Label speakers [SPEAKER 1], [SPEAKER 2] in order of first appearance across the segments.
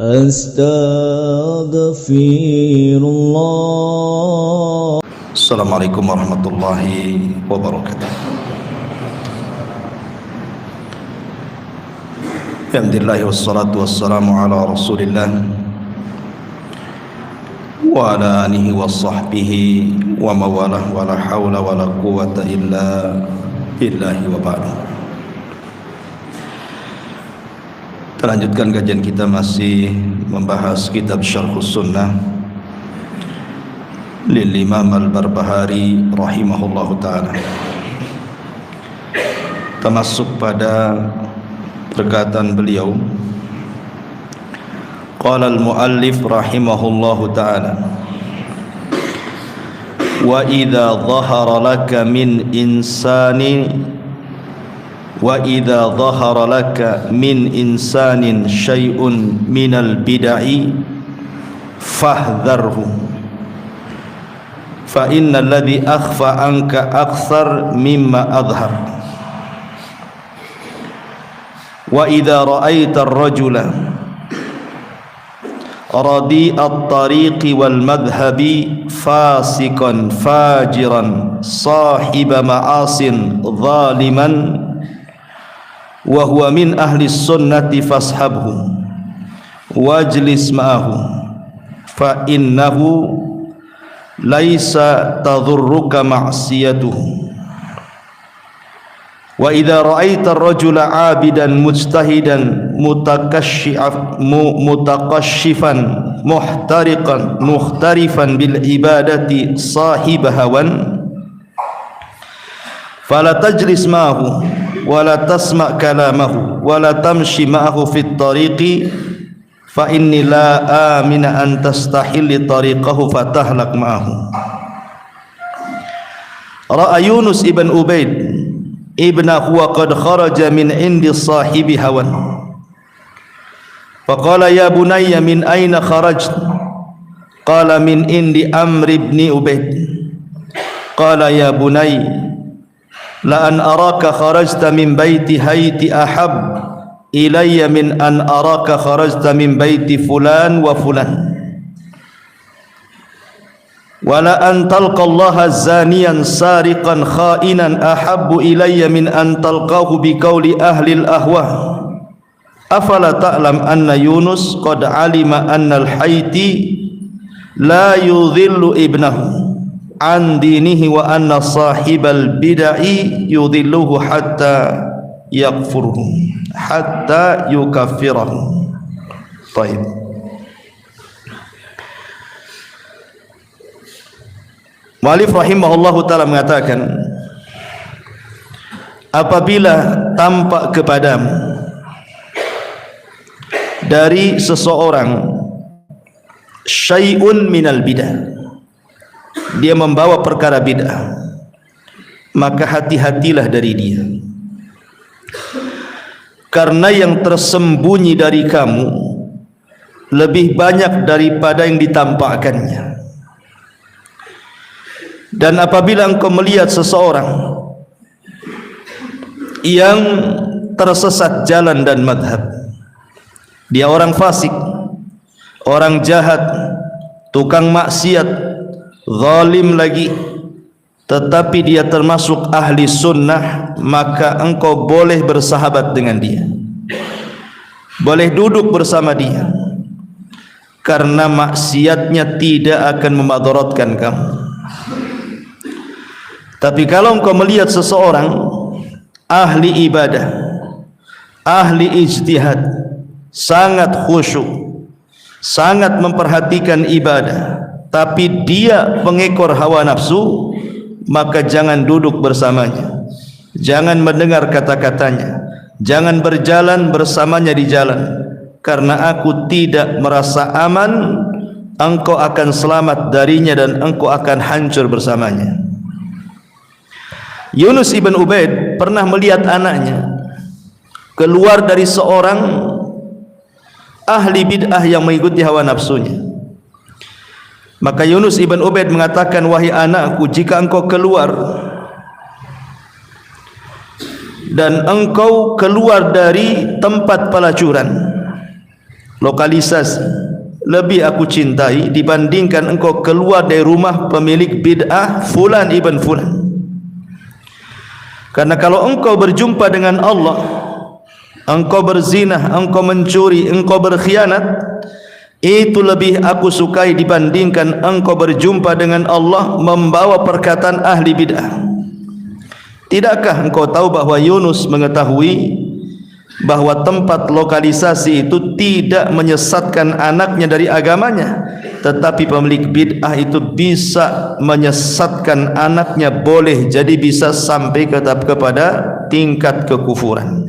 [SPEAKER 1] Astaghfirullah.
[SPEAKER 2] Assalamualaikum warahmatullahi wabarakatuh. Alhamdulillah wassalatu wassalamu ala Rasulillah wa ala alihi wa sahbihi wa mawalah wa la hawla wa la quwwata illa billahi wa ba'du. Kita lanjutkan kajian kita, masih membahas kitab Syarhus Sunnah lil Imam Al-Barbahari rahimahullahu ta'ala. Kita masuk pada perkataan beliau, qala al-muallif rahimahullahu ta'ala, wa idza dhahara laka min insani insanin syai'un minal bid'i fahdharhu fa innal ladzi akhfa anka akthar mimma adhhar. Wa idza ra'aita ar-rajula radi'at tariqi wal madhhabi fasiqan fajiran sahiba ma'asin zaliman wa huwa min ahli sunnati fashabhu wajlis ma'ahu fa innahu laisa tadhurruka ma'siyatuhu. Wa idza ra'aita ar-rajula 'abidan mujtahidan mutakashshifan muhtarifan bil ibadati sahib hawan fala tajlis ma'ahu wala tasma' kalamahu wala tamshi ma'ahu fit tariqi fa inni la amina an tastahilli tariqahu fatahlak ma'ahu. Ra'a Yunus ibn Ubaid ibnahu wa qad kharaja min indi sahibi hawan faqala ya bunayya min aina kharajta qala min indi Amr ibn Ubaid qala ya bunayya la an araka kharajta min baiti hayti ahab ilayya min an araka kharajta min baiti fulan wa fulan wala an talqa Allah zaniyan sariqan khainan ahabbu ilayya min an talqahu biqauli ahli al-ahwa. Afala ta'lam anna Yunus qad alima anna al-hayti la yudhillu ibnahu an dinihi wa anna sahibal bid'i yudhilluhu hatta yakfurhu hatta yukaffirahu. Baik. Mu'allif rahimahullahu ta'ala mengatakan, apabila tampak kepadamu dari seseorang syai'un minal bid'ah, dia membawa perkara bid'ah, maka hati-hatilah dari dia, karena yang tersembunyi dari kamu lebih banyak daripada yang ditampakkannya. Dan apabila engkau melihat seseorang yang tersesat jalan dan madhab, dia orang fasik, orang jahat, tukang maksiat, zalim lagi, tetapi dia termasuk ahli sunnah, maka engkau boleh bersahabat dengan dia, boleh duduk bersama dia, karena maksiatnya tidak akan memadaratkan kamu. Tapi kalau engkau melihat seseorang ahli ibadah, ahli ijtihad, sangat khusyuk, sangat memperhatikan ibadah, tapi dia pengekor hawa nafsu, maka jangan duduk bersamanya, jangan mendengar kata-katanya, jangan berjalan bersamanya di jalan, karena aku tidak merasa aman engkau akan selamat darinya dan engkau akan hancur bersamanya. Yunus ibn Ubaid pernah melihat anaknya keluar dari seorang ahli bid'ah yang mengikuti hawa nafsunya. Maka Yunus ibn Ubaid mengatakan, wahai anakku, jika engkau keluar dan engkau keluar dari tempat pelacuran, lokalisasi lebih aku cintai dibandingkan engkau keluar dari rumah pemilik bid'ah fulan ibn fulan. Karena kalau engkau berjumpa dengan Allah, engkau berzinah, engkau mencuri, engkau berkhianat, itu lebih aku sukai dibandingkan engkau berjumpa dengan Allah membawa perkataan ahli bid'ah. Tidakkah engkau tahu bahwa Yunus mengetahui bahwa tempat lokalisasi itu tidak menyesatkan anaknya dari agamanya, tetapi pemilik bid'ah itu bisa menyesatkan anaknya, boleh jadi bisa sampai kepada tingkat kekufuran.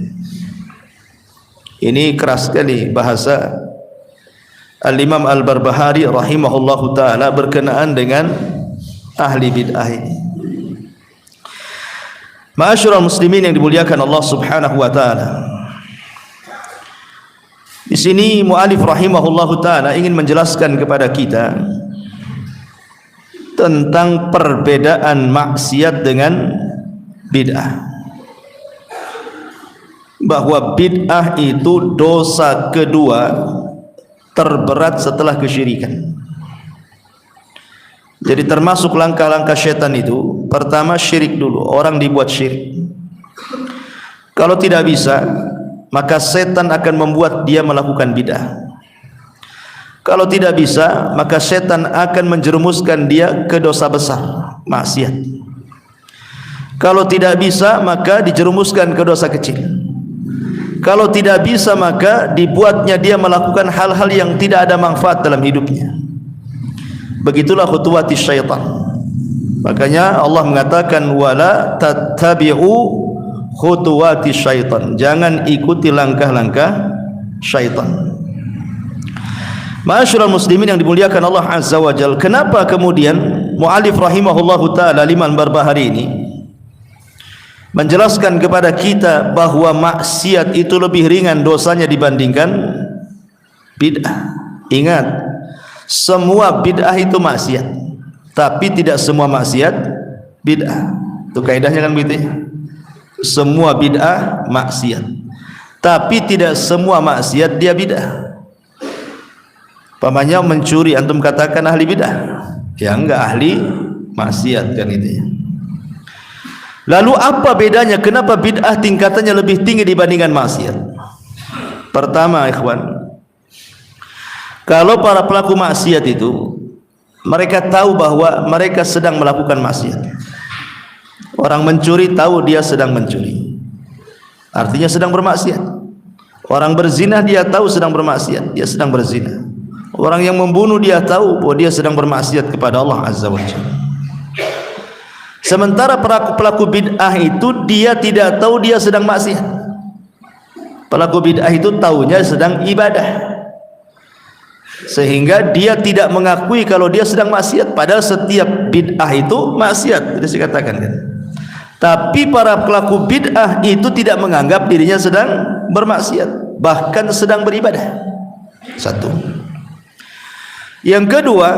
[SPEAKER 2] Ini keras sekali bahasa Al-Imam Al-Barbahari rahimahullahu ta'ala berkenaan dengan ahli bid'ah ini. Ma'asyiral muslimin yang dimuliakan Allah subhanahu wa ta'ala, di sini mu'alif rahimahullahu ta'ala ingin menjelaskan kepada kita tentang perbedaan maksiat dengan bid'ah. Bahwa bid'ah itu dosa kedua terberat setelah kesyirikan. Jadi termasuk langkah-langkah syaitan itu, pertama syirik dulu, orang dibuat syirik. Kalau tidak bisa, maka setan akan membuat dia melakukan bid'ah. Kalau tidak bisa, maka setan akan menjerumuskan dia ke dosa besar, maksiat. Kalau tidak bisa, maka dijerumuskan ke dosa kecil. Kalau tidak bisa, maka dibuatnya dia melakukan hal-hal yang tidak ada manfaat dalam hidupnya. Begitulah khutuwati syaitan. Makanya Allah mengatakan wala tattabi'u khutuwati syaitan, jangan ikuti langkah-langkah syaitan. Ma'asyiral muslimin yang dimuliakan Allah azza wa jalla, kenapa kemudian mu'alif rahimahullahu ta'ala Imam Barbahari ini menjelaskan kepada kita bahwa maksiat itu lebih ringan dosanya dibandingkan bid'ah? Ingat, semua bid'ah itu maksiat, tapi tidak semua maksiat bid'ah. Itu kaidahnya kan begitu ya? Semua bid'ah maksiat, tapi tidak semua maksiat dia bid'ah. Pamannya mencuri, antum katakan ahli bid'ah? Ya enggak, ahli maksiat kan itu ya. Lalu apa bedanya? Kenapa bid'ah tingkatannya lebih tinggi dibandingkan maksiat? Pertama, ikhwan, kalau para pelaku maksiat itu mereka tahu bahwa mereka sedang melakukan maksiat. Orang mencuri tahu dia sedang mencuri, artinya sedang bermaksiat. Orang berzina dia tahu sedang bermaksiat, dia sedang berzina. Orang yang membunuh dia tahu bahwa dia sedang bermaksiat kepada Allah azza wa jalla. Sementara pelaku bid'ah itu dia tidak tahu dia sedang maksiat. Pelaku bid'ah itu tahunya sedang ibadah, sehingga dia tidak mengakui kalau dia sedang maksiat, padahal setiap bid'ah itu maksiat, tidak dikatakan kan. Tapi para pelaku bid'ah itu tidak menganggap dirinya sedang bermaksiat, bahkan sedang beribadah. Satu. Yang kedua,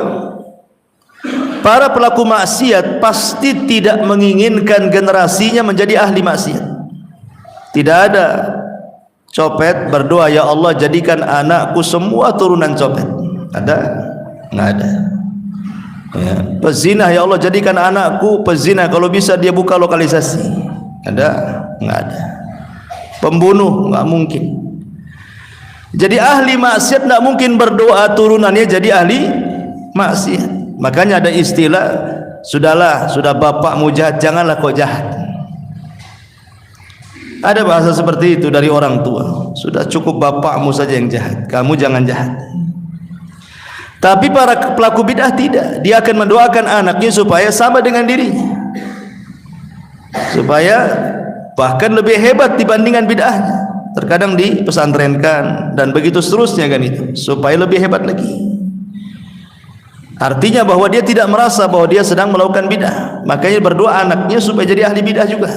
[SPEAKER 2] para pelaku maksiat pasti tidak menginginkan generasinya menjadi ahli maksiat. Tidak ada copet berdoa, ya Allah jadikan anakku semua turunan copet. Ada? Nggak ada. Ya. Pezina, ya Allah jadikan anakku pezina, kalau bisa dia buka lokalisasi. Ada? Nggak ada. Pembunuh nggak mungkin. Jadi ahli maksiat nggak mungkin berdoa turunannya jadi ahli maksiat. Makanya ada istilah, sudahlah, sudah bapakmu jahat, janganlah kau jahat. Ada bahasa seperti itu dari orang tua, sudah cukup bapakmu saja yang jahat, kamu jangan jahat. Tapi para pelaku bid'ah tidak, dia akan mendoakan anaknya supaya sama dengan dirinya, supaya bahkan lebih hebat dibandingkan bid'ahnya. Terkadang dipesantrenkan dan begitu seterusnya kan itu, supaya lebih hebat lagi. Artinya bahwa dia tidak merasa bahwa dia sedang melakukan bid'ah, makanya berdoa anaknya supaya jadi ahli bid'ah juga.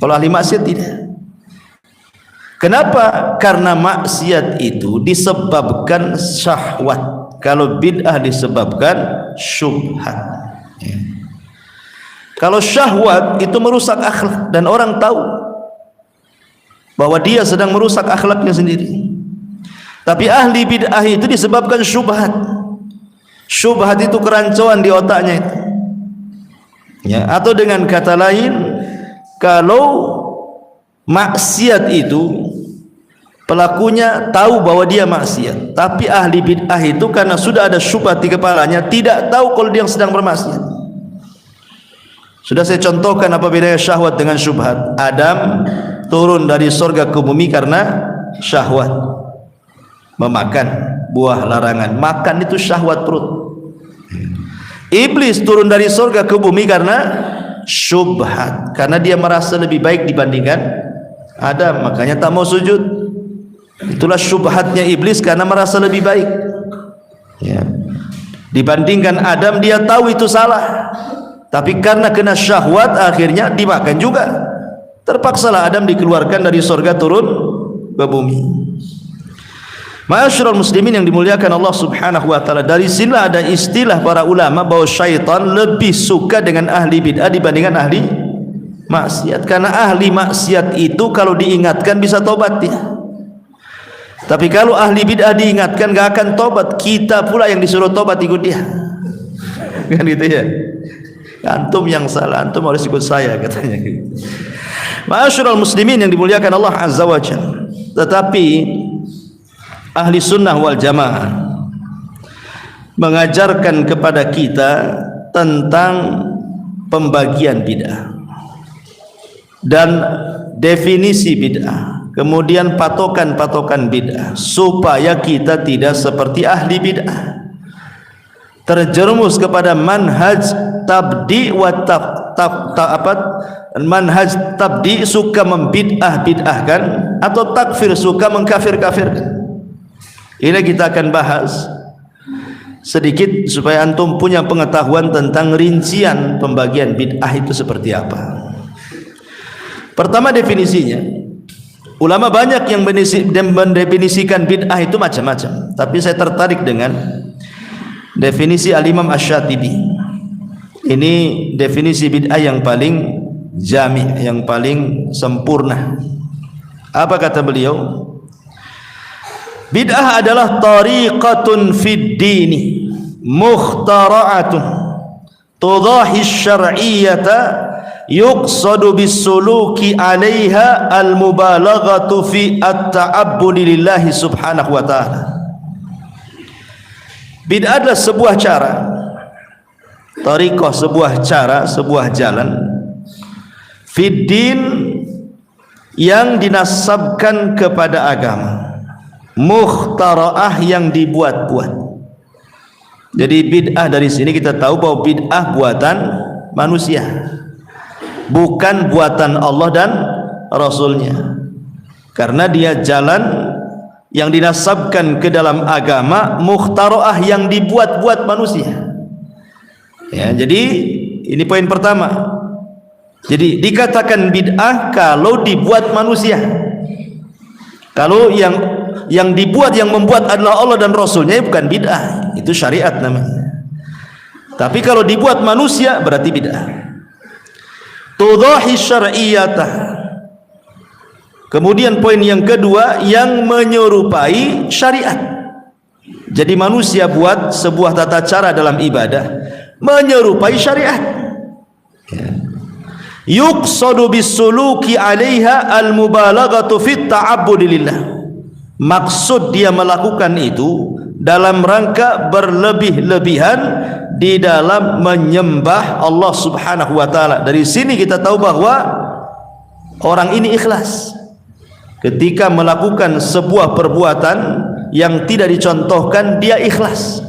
[SPEAKER 2] Kalau ahli maksiat tidak. Kenapa? Karena maksiat itu disebabkan syahwat. Kalau bid'ah disebabkan syubhat. Kalau syahwat itu merusak akhlak dan orang tahu bahwa dia sedang merusak akhlaknya sendiri. Tapi ahli bid'ah itu disebabkan syubhat. Syubhat itu kerancuan di otaknya itu. Ya, atau dengan kata lain, kalau maksiat itu pelakunya tahu bahwa dia maksiat, tapi ahli bid'ah itu karena sudah ada syubhat di kepalanya, tidak tahu kalau dia sedang bermaksiat. Sudah saya contohkan apa bedanya syahwat dengan syubhat. Adam turun dari surga ke bumi karena syahwat, memakan buah larangan. Makan itu syahwat perut. Iblis turun dari surga ke bumi karena syubhat, karena dia merasa lebih baik dibandingkan Adam, makanya tak mau sujud. Itulah syubhatnya iblis, karena merasa lebih baik ya. Dibandingkan Adam, dia tahu itu salah, tapi karena kena syahwat akhirnya dimakan juga. Terpaksalah Adam dikeluarkan dari surga turun ke bumi. Ma'asyiral muslimin yang dimuliakan Allah Subhanahu wa taala, dari sinilah ada istilah para ulama bahwa syaitan lebih suka dengan ahli bid'ah dibandingkan ahli maksiat. Karena ahli maksiat itu kalau diingatkan bisa tobat dia. Tapi kalau ahli bid'ah diingatkan gak akan tobat, kita pula yang disuruh tobat ikut dia. Kan gitu ya. Antum yang salah, antum harus ikut saya katanya. Ma'asyiral muslimin yang dimuliakan Allah Azza wa Jalla. Tetapi ahli sunnah wal jamaah mengajarkan kepada kita tentang pembagian bid'ah dan definisi bid'ah, kemudian patokan-patokan bid'ah, supaya kita tidak seperti ahli bid'ah, terjerumus kepada manhaj tabdi wa manhaj tabdi, suka membid'ah-bid'ahkan, atau takfir, suka mengkafir-kafirkan. Ini kita akan bahas sedikit supaya antum punya pengetahuan tentang rincian pembagian bid'ah itu seperti apa. Pertama, definisinya. Ulama banyak yang mendefinisikan bid'ah itu macam-macam, tapi saya tertarik dengan definisi Al-Imam Asy-Syatibi. Ini definisi bid'ah yang paling jami', yang paling sempurna. Apa kata beliau? Bid'ah adalah tariqatun fid dini mukhtara'atun tudahi syar'iyyata yuqsadu bisuluki 'alaiha al-mubalaghatu fi at-ta'abbudi lillahi subhanahu wa ta'ala. Bid'ah adalah sebuah cara, tariqah, sebuah cara, sebuah jalan fid din yang dinasabkan kepada agama, mukhtara'ah yang dibuat-buat. Jadi bid'ah dari sini kita tahu bahwa bid'ah buatan manusia, bukan buatan Allah dan Rasulnya, karena dia jalan yang dinasabkan ke dalam agama, mukhtara'ah yang dibuat-buat manusia ya. Jadi ini poin pertama. Jadi dikatakan bid'ah kalau dibuat manusia. Kalau yang dibuat, yang membuat adalah Allah dan Rasulnya, bukan bid'ah, itu syariat namanya. Tapi kalau dibuat manusia berarti bid'ah. Tudahi syar'iyyatah. Kemudian poin yang kedua, yang menyerupai syariat. Jadi manusia buat sebuah tata cara dalam ibadah menyerupai syariat ya. Yuqsadu bisuluki 'alaiha al-mubalaghatu fit ta'abbudi lillah. Maksud dia melakukan itu dalam rangka berlebih-lebihan di dalam menyembah Allah Subhanahu wa taala. Dari sini kita tahu bahwa orang ini ikhlas ketika melakukan sebuah perbuatan yang tidak dicontohkan, dia ikhlas.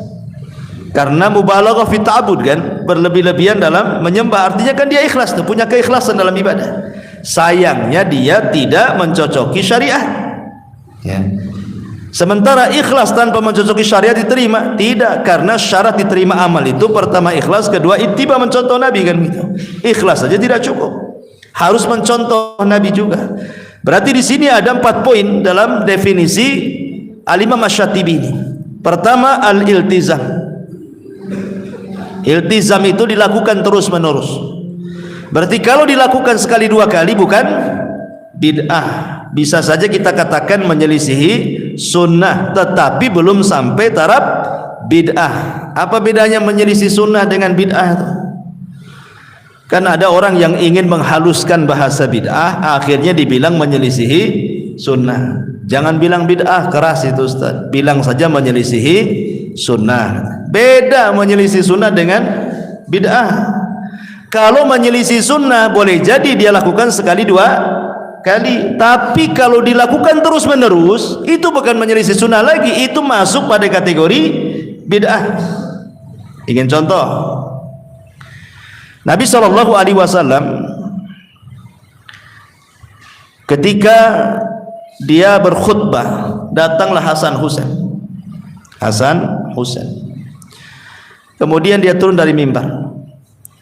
[SPEAKER 2] Karena mubalaghah fi ta'abbud kan, berlebih-lebihan dalam menyembah, artinya kan dia ikhlas, punya keikhlasan dalam ibadah. Sayangnya dia tidak mencocoki syariat ya. Sementara ikhlas tanpa mencocoki syariat diterima? Tidak, karena syarat diterima amal itu pertama ikhlas, kedua ittiba, mencontoh Nabi kan gitu. Ikhlas saja tidak cukup, harus mencontoh Nabi juga. Berarti di sini ada 4 poin dalam definisi Al-Imam Asy-Syatibi ini. Pertama, al-iltizam. Iltizam itu dilakukan terus menerus. Berarti kalau dilakukan sekali 2 kali bukan bid'ah. Bisa saja kita katakan menyelisihi sunnah tetapi belum sampai taraf bid'ah. Apa bedanya menyelisih sunnah dengan bid'ah itu? Kan ada orang yang ingin menghaluskan bahasa bid'ah, akhirnya dibilang menyelisihi sunnah. Jangan bilang bid'ah, keras itu Ustaz. Bilang saja menyelisihi sunnah. Beda menyelisih sunnah dengan bid'ah. Kalau menyelisih sunnah boleh jadi dia lakukan sekali dua kali, tapi kalau dilakukan terus menerus itu bukan menyelisih sunnah lagi, itu masuk pada kategori bid'ah. Ingin contoh? Nabi SAW ketika dia berkhutbah, datanglah Hasan Husain. Kemudian dia turun dari mimbar.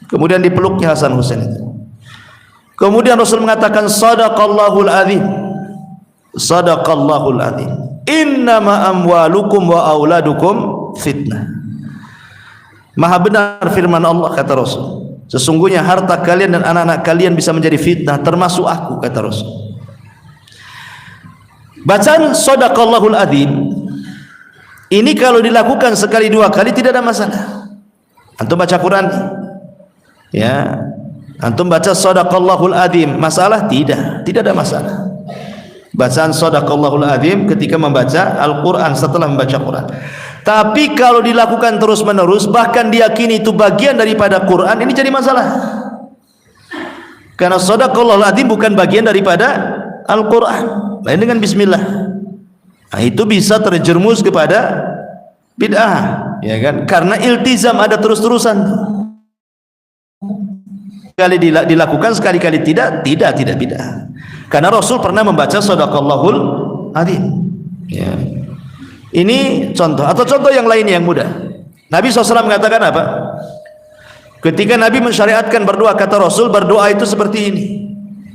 [SPEAKER 2] Kemudian dipeluknya Hasan Husain itu. Kemudian Rasul mengatakan, Sadaqallahul azim. Sadaqallahul azim. Innama amwalukum wa auladukum fitnah. Maha benar firman Allah, kata Rasul. Sesungguhnya harta kalian dan anak-anak kalian bisa menjadi fitnah, termasuk aku, kata Rasul. Bacaan Sadaqallahul azim ini kalau dilakukan sekali dua kali tidak ada masalah. Antum baca Quran, ya, antum baca Sadaqallahul azim, masalah? Tidak ada masalah. Bacaan Sadaqallahul azim ketika membaca Al-Quran, setelah membaca Quran. Tapi kalau dilakukan terus menerus, bahkan diyakini itu bagian daripada Quran, ini jadi masalah. Karena Sadaqallahul azim bukan bagian daripada Al-Quran, lain dengan Bismillah. Nah, itu bisa terjerumus kepada bid'ah, ya kan? Karena iltizam ada terus-terusan. Sekali dilakukan, sekali-kali tidak bid'ah. Karena Rasul pernah membaca Sadaqallahul azim. Ya. Ini contoh, atau contoh yang lainnya yang mudah. Nabi SAW mengatakan apa? Ketika Nabi mensyariatkan berdoa, kata Rasul, berdoa itu seperti ini,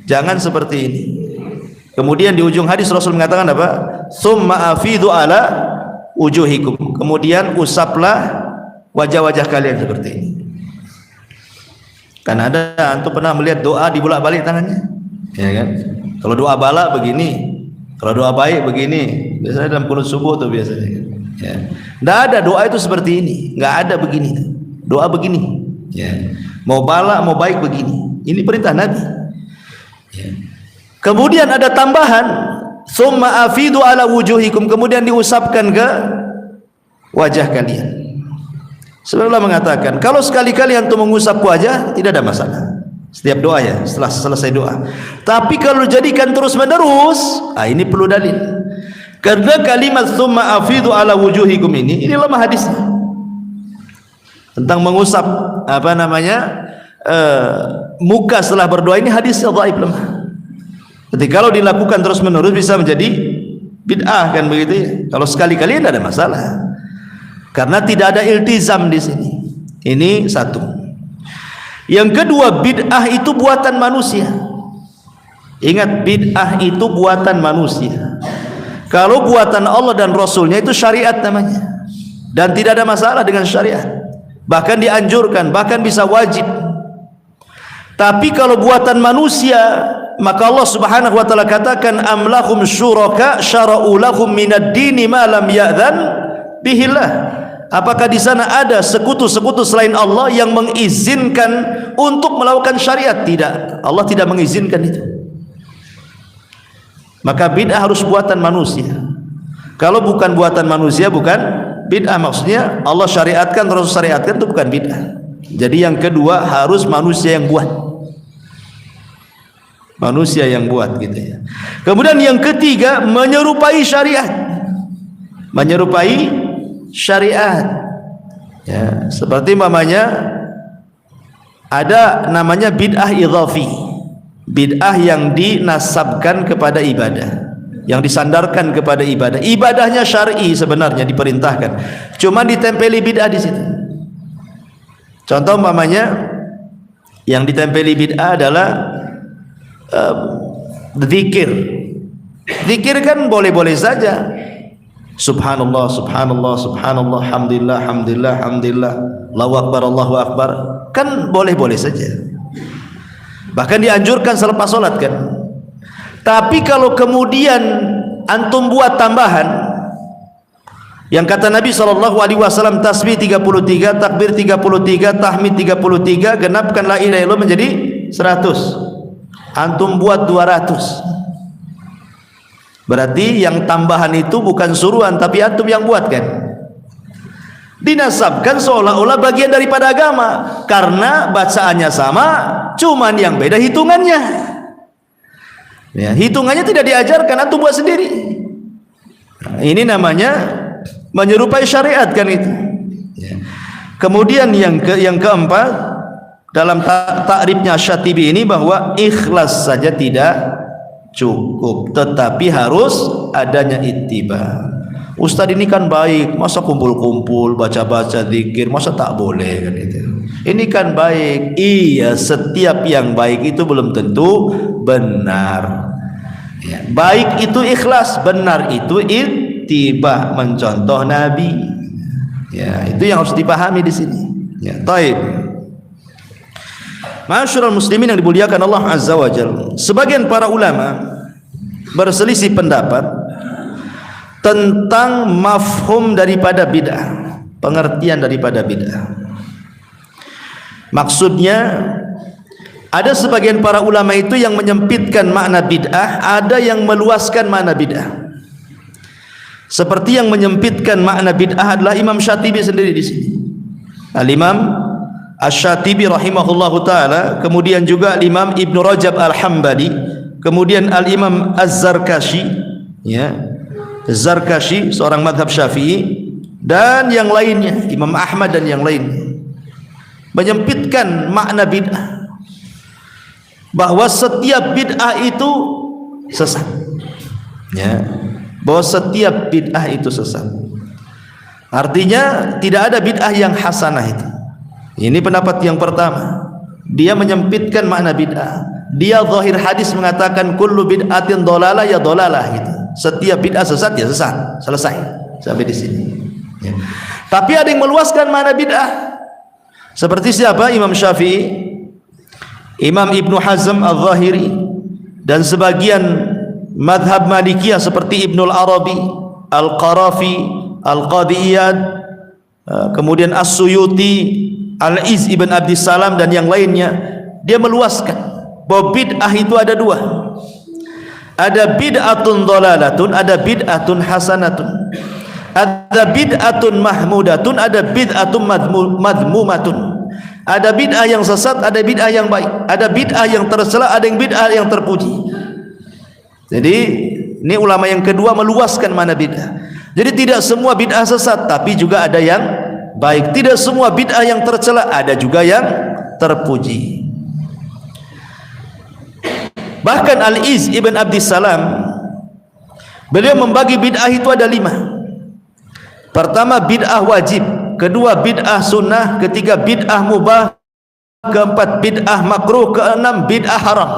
[SPEAKER 2] jangan seperti ini. Kemudian di ujung hadis Rasul mengatakan apa? Tsumma afidu ala wujuhikum. Kemudian usaplah wajah-wajah kalian seperti ini. Kan ada, antum pernah melihat doa dibolak-balik tangannya? Ya kan? Kalau doa bala begini, kalau doa baik begini. Biasanya dalam qunut subuh tuh biasanya. Ya. Nggak ada doa itu seperti ini, nggak ada begini. Doa begini. Ya. Mau bala, mau baik begini. Ini perintah Nabi. Ya. Kemudian ada tambahan, summa afidu ala wujuhikum, kemudian diusapkan ke wajah kalian. Sebenarnya mengatakan, kalau sekali-kali antum mengusap wajah tidak ada masalah. Setiap doa ya, setelah selesai doa. Tapi kalau jadikan terus menerus, ini perlu dalil. Karena kalimat summa afidu ala wujuhikum ini lemah hadisnya. Tentang mengusap muka setelah berdoa, ini hadisnya dhaif, lemah. Jadi kalau dilakukan terus menerus bisa menjadi bid'ah, kan begitu ya. Kalau sekali-kali tidak ada masalah. Karena tidak ada iltizam di sini. Ini satu. Yang kedua, bid'ah itu buatan manusia. Ingat, bid'ah itu buatan manusia. Kalau buatan Allah dan Rasulnya itu syariat namanya. Dan tidak ada masalah dengan syariat. Bahkan dianjurkan, bahkan bisa wajib. Tapi kalau buatan manusia, maka Allah Subhanahu wa taala katakan, am lahum syuraka syara'u lahum minad dini ma lam ya'dzan bihillah. Apakah di sana ada sekutu-sekutu selain Allah yang mengizinkan untuk melakukan syariat? Tidak, Allah tidak mengizinkan itu. Maka bid'ah harus buatan manusia. Kalau bukan buatan manusia, bukan bid'ah. Maksudnya Allah syariatkan, Rasul syariatkan, itu bukan bid'ah. Jadi yang kedua harus manusia yang buat. Manusia yang buat gitu ya. Kemudian yang ketiga, menyerupai syariat. Menyerupai syariat. Ya, seperti mamanya ada namanya bid'ah idhafi. Bid'ah yang dinasabkan kepada ibadah, yang disandarkan kepada ibadah. Ibadahnya syar'i sebenarnya, diperintahkan. Cuma ditempeli bid'ah di situ. Contoh mamanya yang ditempeli bid'ah adalah zikir. Zikir kan boleh-boleh saja. Subhanallah, subhanallah, subhanallah, hamdillah, hamdillah, hamdillah, Allahu akbar, Allahu akbar. Kan boleh-boleh saja. Bahkan dianjurkan selepas sholat kan. Tapi kalau kemudian antum buat tambahan, Yang kata Nabi SAW, tasbih 33, takbir 33, tahmid 33, genapkan la ilaha illallah menjadi 100. Antum buat 200. Berarti yang tambahan itu bukan suruhan, tapi antum yang buat kan? Dinasabkan seolah-olah bagian daripada agama, karena bacaannya sama, cuman yang beda hitungannya. Ya, hitungannya tidak diajarkan, antum buat sendiri. Nah, ini namanya menyerupai syariat kan itu. Ya. Kemudian yang keempat dalam takrifnya Syatibi ini bahwa ikhlas saja tidak cukup, tetapi harus adanya ittiba. Ustadz ini kan baik, masa kumpul-kumpul baca-baca zikir, masa tak boleh kan itu. Ini kan baik. Iya, setiap yang baik itu belum tentu benar. Ya, baik itu ikhlas, benar itu ittiba, mencontoh Nabi. Ya, itu yang harus dipahami di sini. Ya, taib. Ma'asyiral muslimin yang dimuliakan Allah Azza wa Jalla, sebagian para ulama berselisih pendapat tentang mafhum daripada bid'ah, pengertian daripada bid'ah. Maksudnya ada sebagian para ulama itu yang menyempitkan makna bid'ah, ada yang meluaskan makna bid'ah. Seperti yang menyempitkan makna bid'ah adalah Imam Syatibi sendiri di sini. Al-Imam Asy-Syatibi rahimahullahu taala, kemudian juga Imam Ibnu Rajab Al-Hambali, kemudian Al-Imam Az-Zarkashi, ya. Az-Zarkashi seorang mazhab Syafi'i, dan yang lainnya, Imam Ahmad dan yang lainnya, menyempitkan makna bid'ah, bahwa setiap bid'ah itu sesat. Ya. Bahwa setiap bid'ah itu sesat. Artinya tidak ada bid'ah yang hasanah itu. Ini pendapat yang pertama. Dia menyempitkan makna bid'ah. Dia zahir hadis mengatakan kullu bid'atin dhalalah ya dhalalah gitu. Setiap bid'ah sesat ya sesat. Selesai sampai di sini. Ya. Tapi ada yang meluaskan makna bid'ah. Seperti siapa? Imam Syafi'i, Imam Ibnu Hazm Al-Zahiri, dan sebagian madhab Malikiyah seperti Ibnul Arabi, Al-Qarafi, Al-Qadiyad, kemudian As-Suyuti, Al-Iz Ibn Abdissalam dan yang lainnya. Dia meluaskan bahwa bid'ah itu ada dua. Ada bid'atun dhalalatun, ada bid'atun hasanatun. Ada bid'atun mahmudatun, ada bid'atun madmumatun. Ada bid'ah yang sesat, ada bid'ah yang baik. Ada bid'ah yang tercela, ada yang bid'ah yang terpuji. Jadi ini ulama yang kedua meluaskan mana bid'ah. Jadi tidak semua bid'ah sesat, tapi juga ada yang baik. Tidak semua bid'ah yang tercela, ada juga yang terpuji. Bahkan Al-Iz Ibn Abdissalam, beliau membagi bid'ah itu ada 5. Pertama bid'ah wajib, kedua bid'ah sunnah, ketiga bid'ah mubah, keempat bid'ah makruh, keenam bid'ah haram.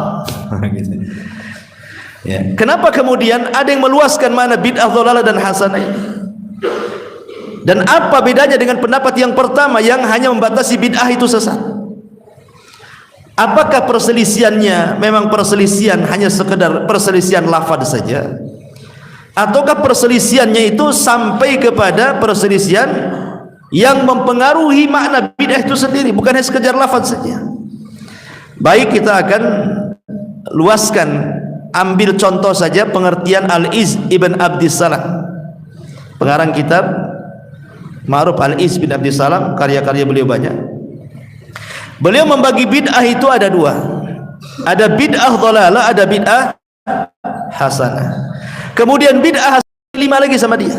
[SPEAKER 2] Ya. Kenapa kemudian ada yang meluaskan mana bid'ah dhalalah dan hasanah ini? Dan apa bedanya dengan pendapat yang pertama yang hanya membatasi bid'ah itu sesat? Apakah perselisihannya memang perselisihan hanya sekedar perselisihan lafaz saja? Ataukah perselisihannya itu sampai kepada perselisihan yang mempengaruhi makna bid'ah itu sendiri, bukan hanya sekedar lafaz saja? Baik, kita akan luaskan. Ambil contoh saja pengertian Al-Iz Ibn Abdissalam, pengarang kitab ma'ruf Al-Iz bin Abdissalam, karya-karya beliau banyak. Beliau membagi bid'ah itu ada 2. Ada bid'ah dhalalah, ada bid'ah hasanah. Kemudian bid'ah hasanah 5 lagi sama dia.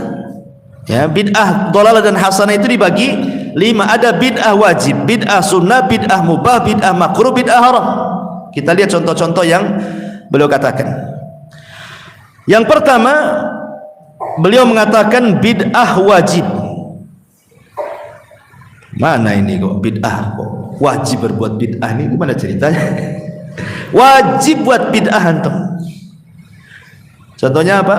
[SPEAKER 2] Ya, bid'ah dhalalah dan hasanah itu dibagi 5. Ada bid'ah wajib, bid'ah sunnah, bid'ah mubah, bid'ah makruh, bid'ah haram. Kita lihat contoh-contoh yang beliau katakan. Yang pertama, beliau mengatakan bid'ah wajib. Mana ini kok bid'ah kok wajib berbuat bid'ah, ini gimana ceritanya? Wajib buat bid'ah antum. Contohnya apa?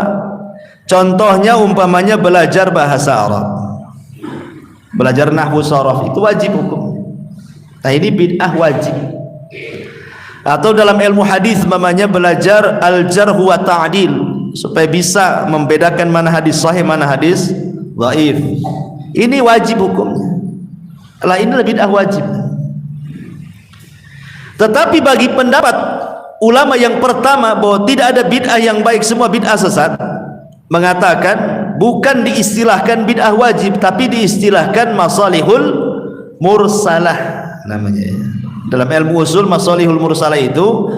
[SPEAKER 2] Contohnya umpamanya belajar bahasa Arab, belajar nahwu sharaf, itu wajib hukum. Nah, ini bid'ah wajib. Atau dalam ilmu hadis namanya belajar al-jarh wa ta'dil, supaya bisa membedakan mana hadis sahih mana hadis dhaif. Ini wajib hukumnya. Lah ini bid'ah wajib. Tetapi bagi pendapat ulama yang pertama bahwa tidak ada bid'ah yang baik, semua bid'ah sesat, mengatakan bukan diistilahkan bid'ah wajib, tapi diistilahkan masalihul mursalah namanya. Dalam ilmu usul masalihul mursalah itu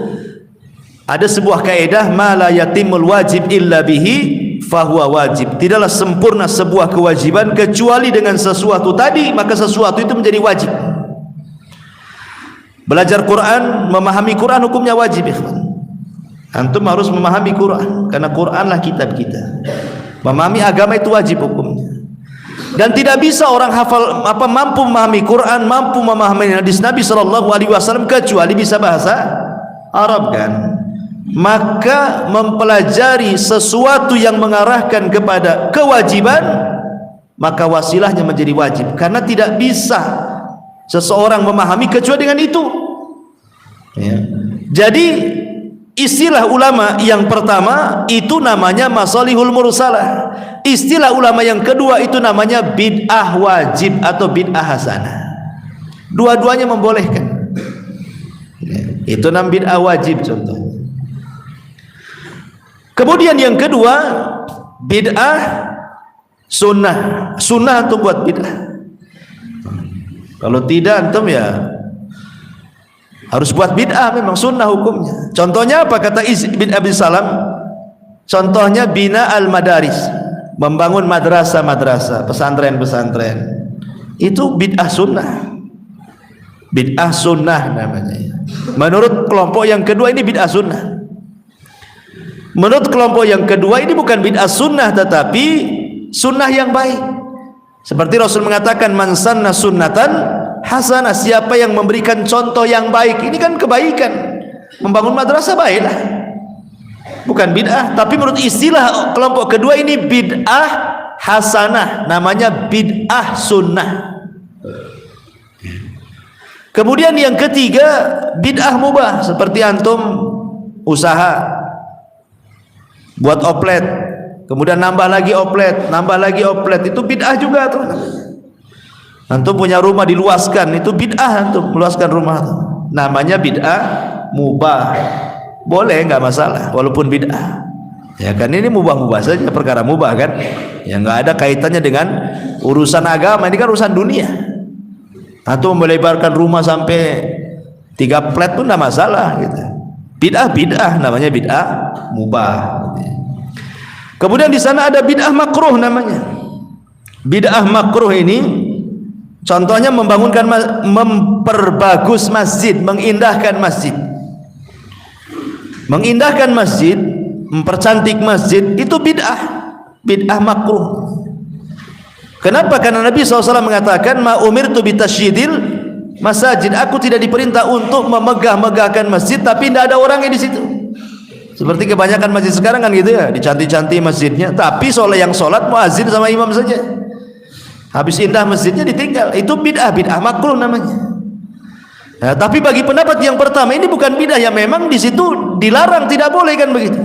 [SPEAKER 2] ada sebuah kaidah, ma la yatimul wajib illa bihi fahuwa wajib. Tidaklah sempurna sebuah kewajiban kecuali dengan sesuatu tadi, maka sesuatu itu menjadi wajib. Belajar Quran, memahami Quran hukumnya wajib, ikhwan. Antum harus memahami Quran karena Quranlah kitab kita. Memahami agama itu wajib hukumnya. Dan tidak bisa orang mampu memahami Quran, mampu memahami hadis Nabi sallallahu alaihi wasallam kecuali bisa bahasa Arab kan. Maka mempelajari sesuatu yang mengarahkan kepada kewajiban, maka wasilahnya menjadi wajib, karena tidak bisa seseorang memahami kecuali dengan itu ya. Jadi istilah ulama yang pertama itu namanya masalihul mursalah. Istilah ulama yang kedua itu namanya bid'ah wajib atau bid'ah hasanah. Dua-duanya membolehkan ya. Itu namanya bid'ah wajib contohnya. Kemudian yang kedua bid'ah sunnah. Sunnah untuk buat bid'ah. Kalau tidak antum ya harus buat bid'ah, memang sunnah hukumnya. Contohnya apa? Kata Izz bin Abi Salam, contohnya bina al-madaris, membangun madrasah-madrasah, pesantren-pesantren. Itu bid'ah sunnah. Bid'ah sunnah namanya. Menurut kelompok yang kedua ini bid'ah sunnah. Menurut kelompok yang kedua ini bukan bid'ah sunnah tetapi sunnah yang baik. Seperti Rasul mengatakan, man sanna sunnatan hasanah, siapa yang memberikan contoh yang baik. Ini kan kebaikan. Membangun madrasah baiklah, bukan bid'ah. Tapi menurut istilah kelompok kedua ini bid'ah hasanah, namanya bid'ah sunnah. Kemudian yang ketiga bid'ah mubah, seperti antum usaha buat oplet, kemudian nambah lagi oplet, itu bid'ah juga tuh. Antum punya rumah diluaskan, itu bid'ah antum meluaskan rumah tuh. Namanya bid'ah mubah. Boleh, nggak masalah walaupun bid'ah. Ya kan, ini mubah-mubah saja, perkara mubah kan. Ya nggak ada kaitannya dengan urusan agama, ini kan urusan dunia. Antum melebarkan rumah sampai 3 flat pun nggak masalah gitu. Bid'ah namanya bid'ah mubah. Kemudian di sana ada bid'ah makruh namanya. Bid'ah makruh ini contohnya memperbagus masjid, mengindahkan masjid. Mengindahkan masjid, mempercantik masjid, itu bid'ah makruh. Kenapa? Karena Nabi SAW mengatakan, ma umirtu bitasyidil masajid, aku tidak diperintah untuk memegah-megahkan masjid tapi tidak ada orangnya di situ. Seperti kebanyakan masjid sekarang kan gitu ya, dicantik-cantik masjidnya, tapi yang sholat muazin sama imam saja. Habis indah masjidnya ditinggal. Itu bid'ah makruh namanya. Nah, tapi bagi pendapat yang pertama ini bukan bid'ah, yang memang di situ dilarang, tidak boleh kan begitu.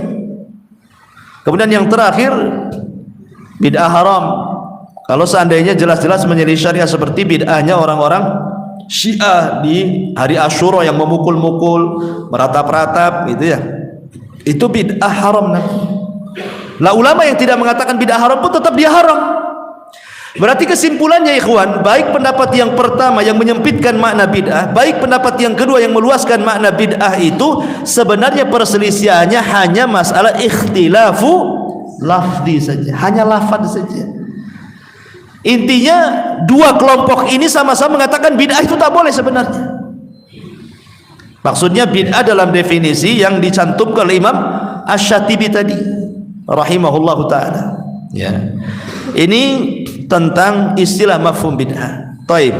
[SPEAKER 2] Kemudian yang terakhir bid'ah haram. Kalau seandainya jelas-jelas menjadi syariah, seperti bid'ahnya orang-orang Syiah di hari Asyura yang memukul-mukul, meratap-ratap gitu ya. Itu bid'ah haram. Lah ulama yang tidak mengatakan bid'ah haram pun tetap dia haram. Berarti kesimpulannya ikhwan, baik pendapat yang pertama yang menyempitkan makna bid'ah, baik pendapat yang kedua yang meluaskan makna bid'ah, itu sebenarnya perselisihannya hanya masalah ikhtilafu lafzi saja, hanya lafaz saja. Intinya dua kelompok ini sama-sama mengatakan bid'ah itu tak boleh sebenarnya. Maksudnya bid'ah dalam definisi yang dicantumkan oleh Imam Asy-Syatibi tadi rahimahullahu taala. Ya. Ini tentang istilah mafhum bid'ah. Taib.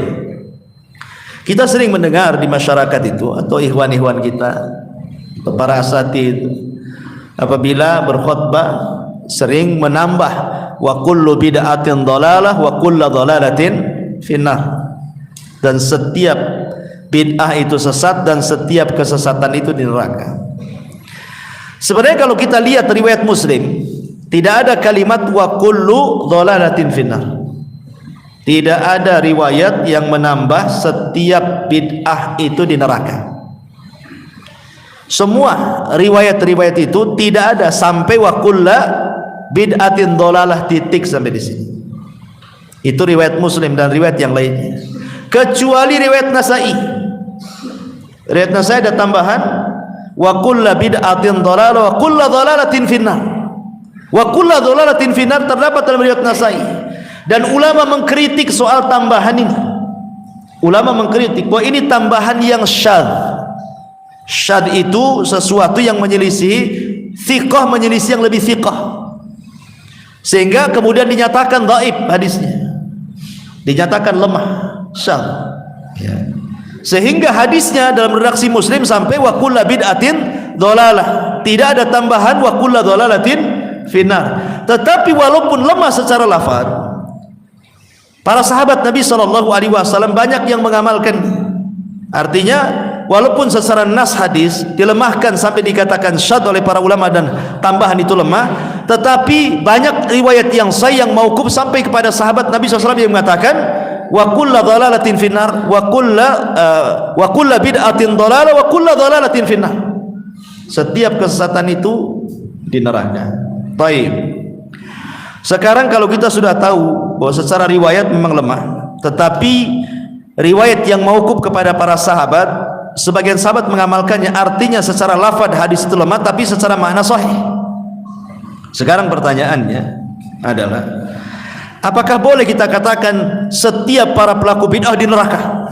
[SPEAKER 2] Kita sering mendengar di masyarakat itu, atau ikhwan-ikhwan kita, para asatidz, apabila berkhutbah sering menambah wa kullu bid'atin dhalalah wa kullu dhalalatin finnar. Dan setiap bid'ah itu sesat dan setiap kesesatan itu di neraka. Sebenarnya kalau kita lihat riwayat Muslim, Tidak ada kalimat wa kullu dhalalatin finnar. Tidak ada riwayat yang menambah setiap bid'ah itu di neraka. Semua riwayat-riwayat itu tidak ada sampai wa kullu bid'atin dhalalah titik sampai di sini. Itu riwayat Muslim dan riwayat yang lainnya. Kecuali riwayat Nasa'i. Riwayat Nasa'i ada tambahan wa kullu bid'atin dhalalah wa kullu dhalalatin finnar. Wa kullu dhalalatin finnar terdapat dalam riwayat Nasa'i. Dan ulama mengkritik soal tambahan ini. Ulama mengkritik bahwa ini tambahan yang syadz. Syadz itu sesuatu yang menyelisih thiqah, menyelisih yang lebih thiqah, sehingga kemudian dinyatakan dhaif hadisnya, dinyatakan lemah, syadz ya. Sehingga hadisnya dalam redaksi Muslim sampai wa kullu bid'atin dhalalah, tidak ada tambahan wa kullu dhalalatin finnar. Tetapi walaupun lemah secara lafaz, para sahabat Nabi SAW banyak yang mengamalkan. Artinya walaupun secara nas hadis dilemahkan sampai dikatakan syadz oleh para ulama dan tambahan itu lemah, tetapi banyak riwayat yang sahih yang mauquf sampai kepada sahabat Nabi SAW yang mengatakan wa kullu dhalalatin finnar wa kullu bid'atin dhalalah wa kullu dhalalatin finnar. Setiap kesesatan itu di neraka. Baik. Sekarang kalau kita sudah tahu bahwa secara riwayat memang lemah, tetapi riwayat yang mauquf kepada para sahabat, sebagian sahabat mengamalkannya, artinya secara lafaz hadis itu lemah tapi secara makna sahih. Sekarang pertanyaannya adalah, apakah boleh kita katakan setiap para pelaku bid'ah di neraka?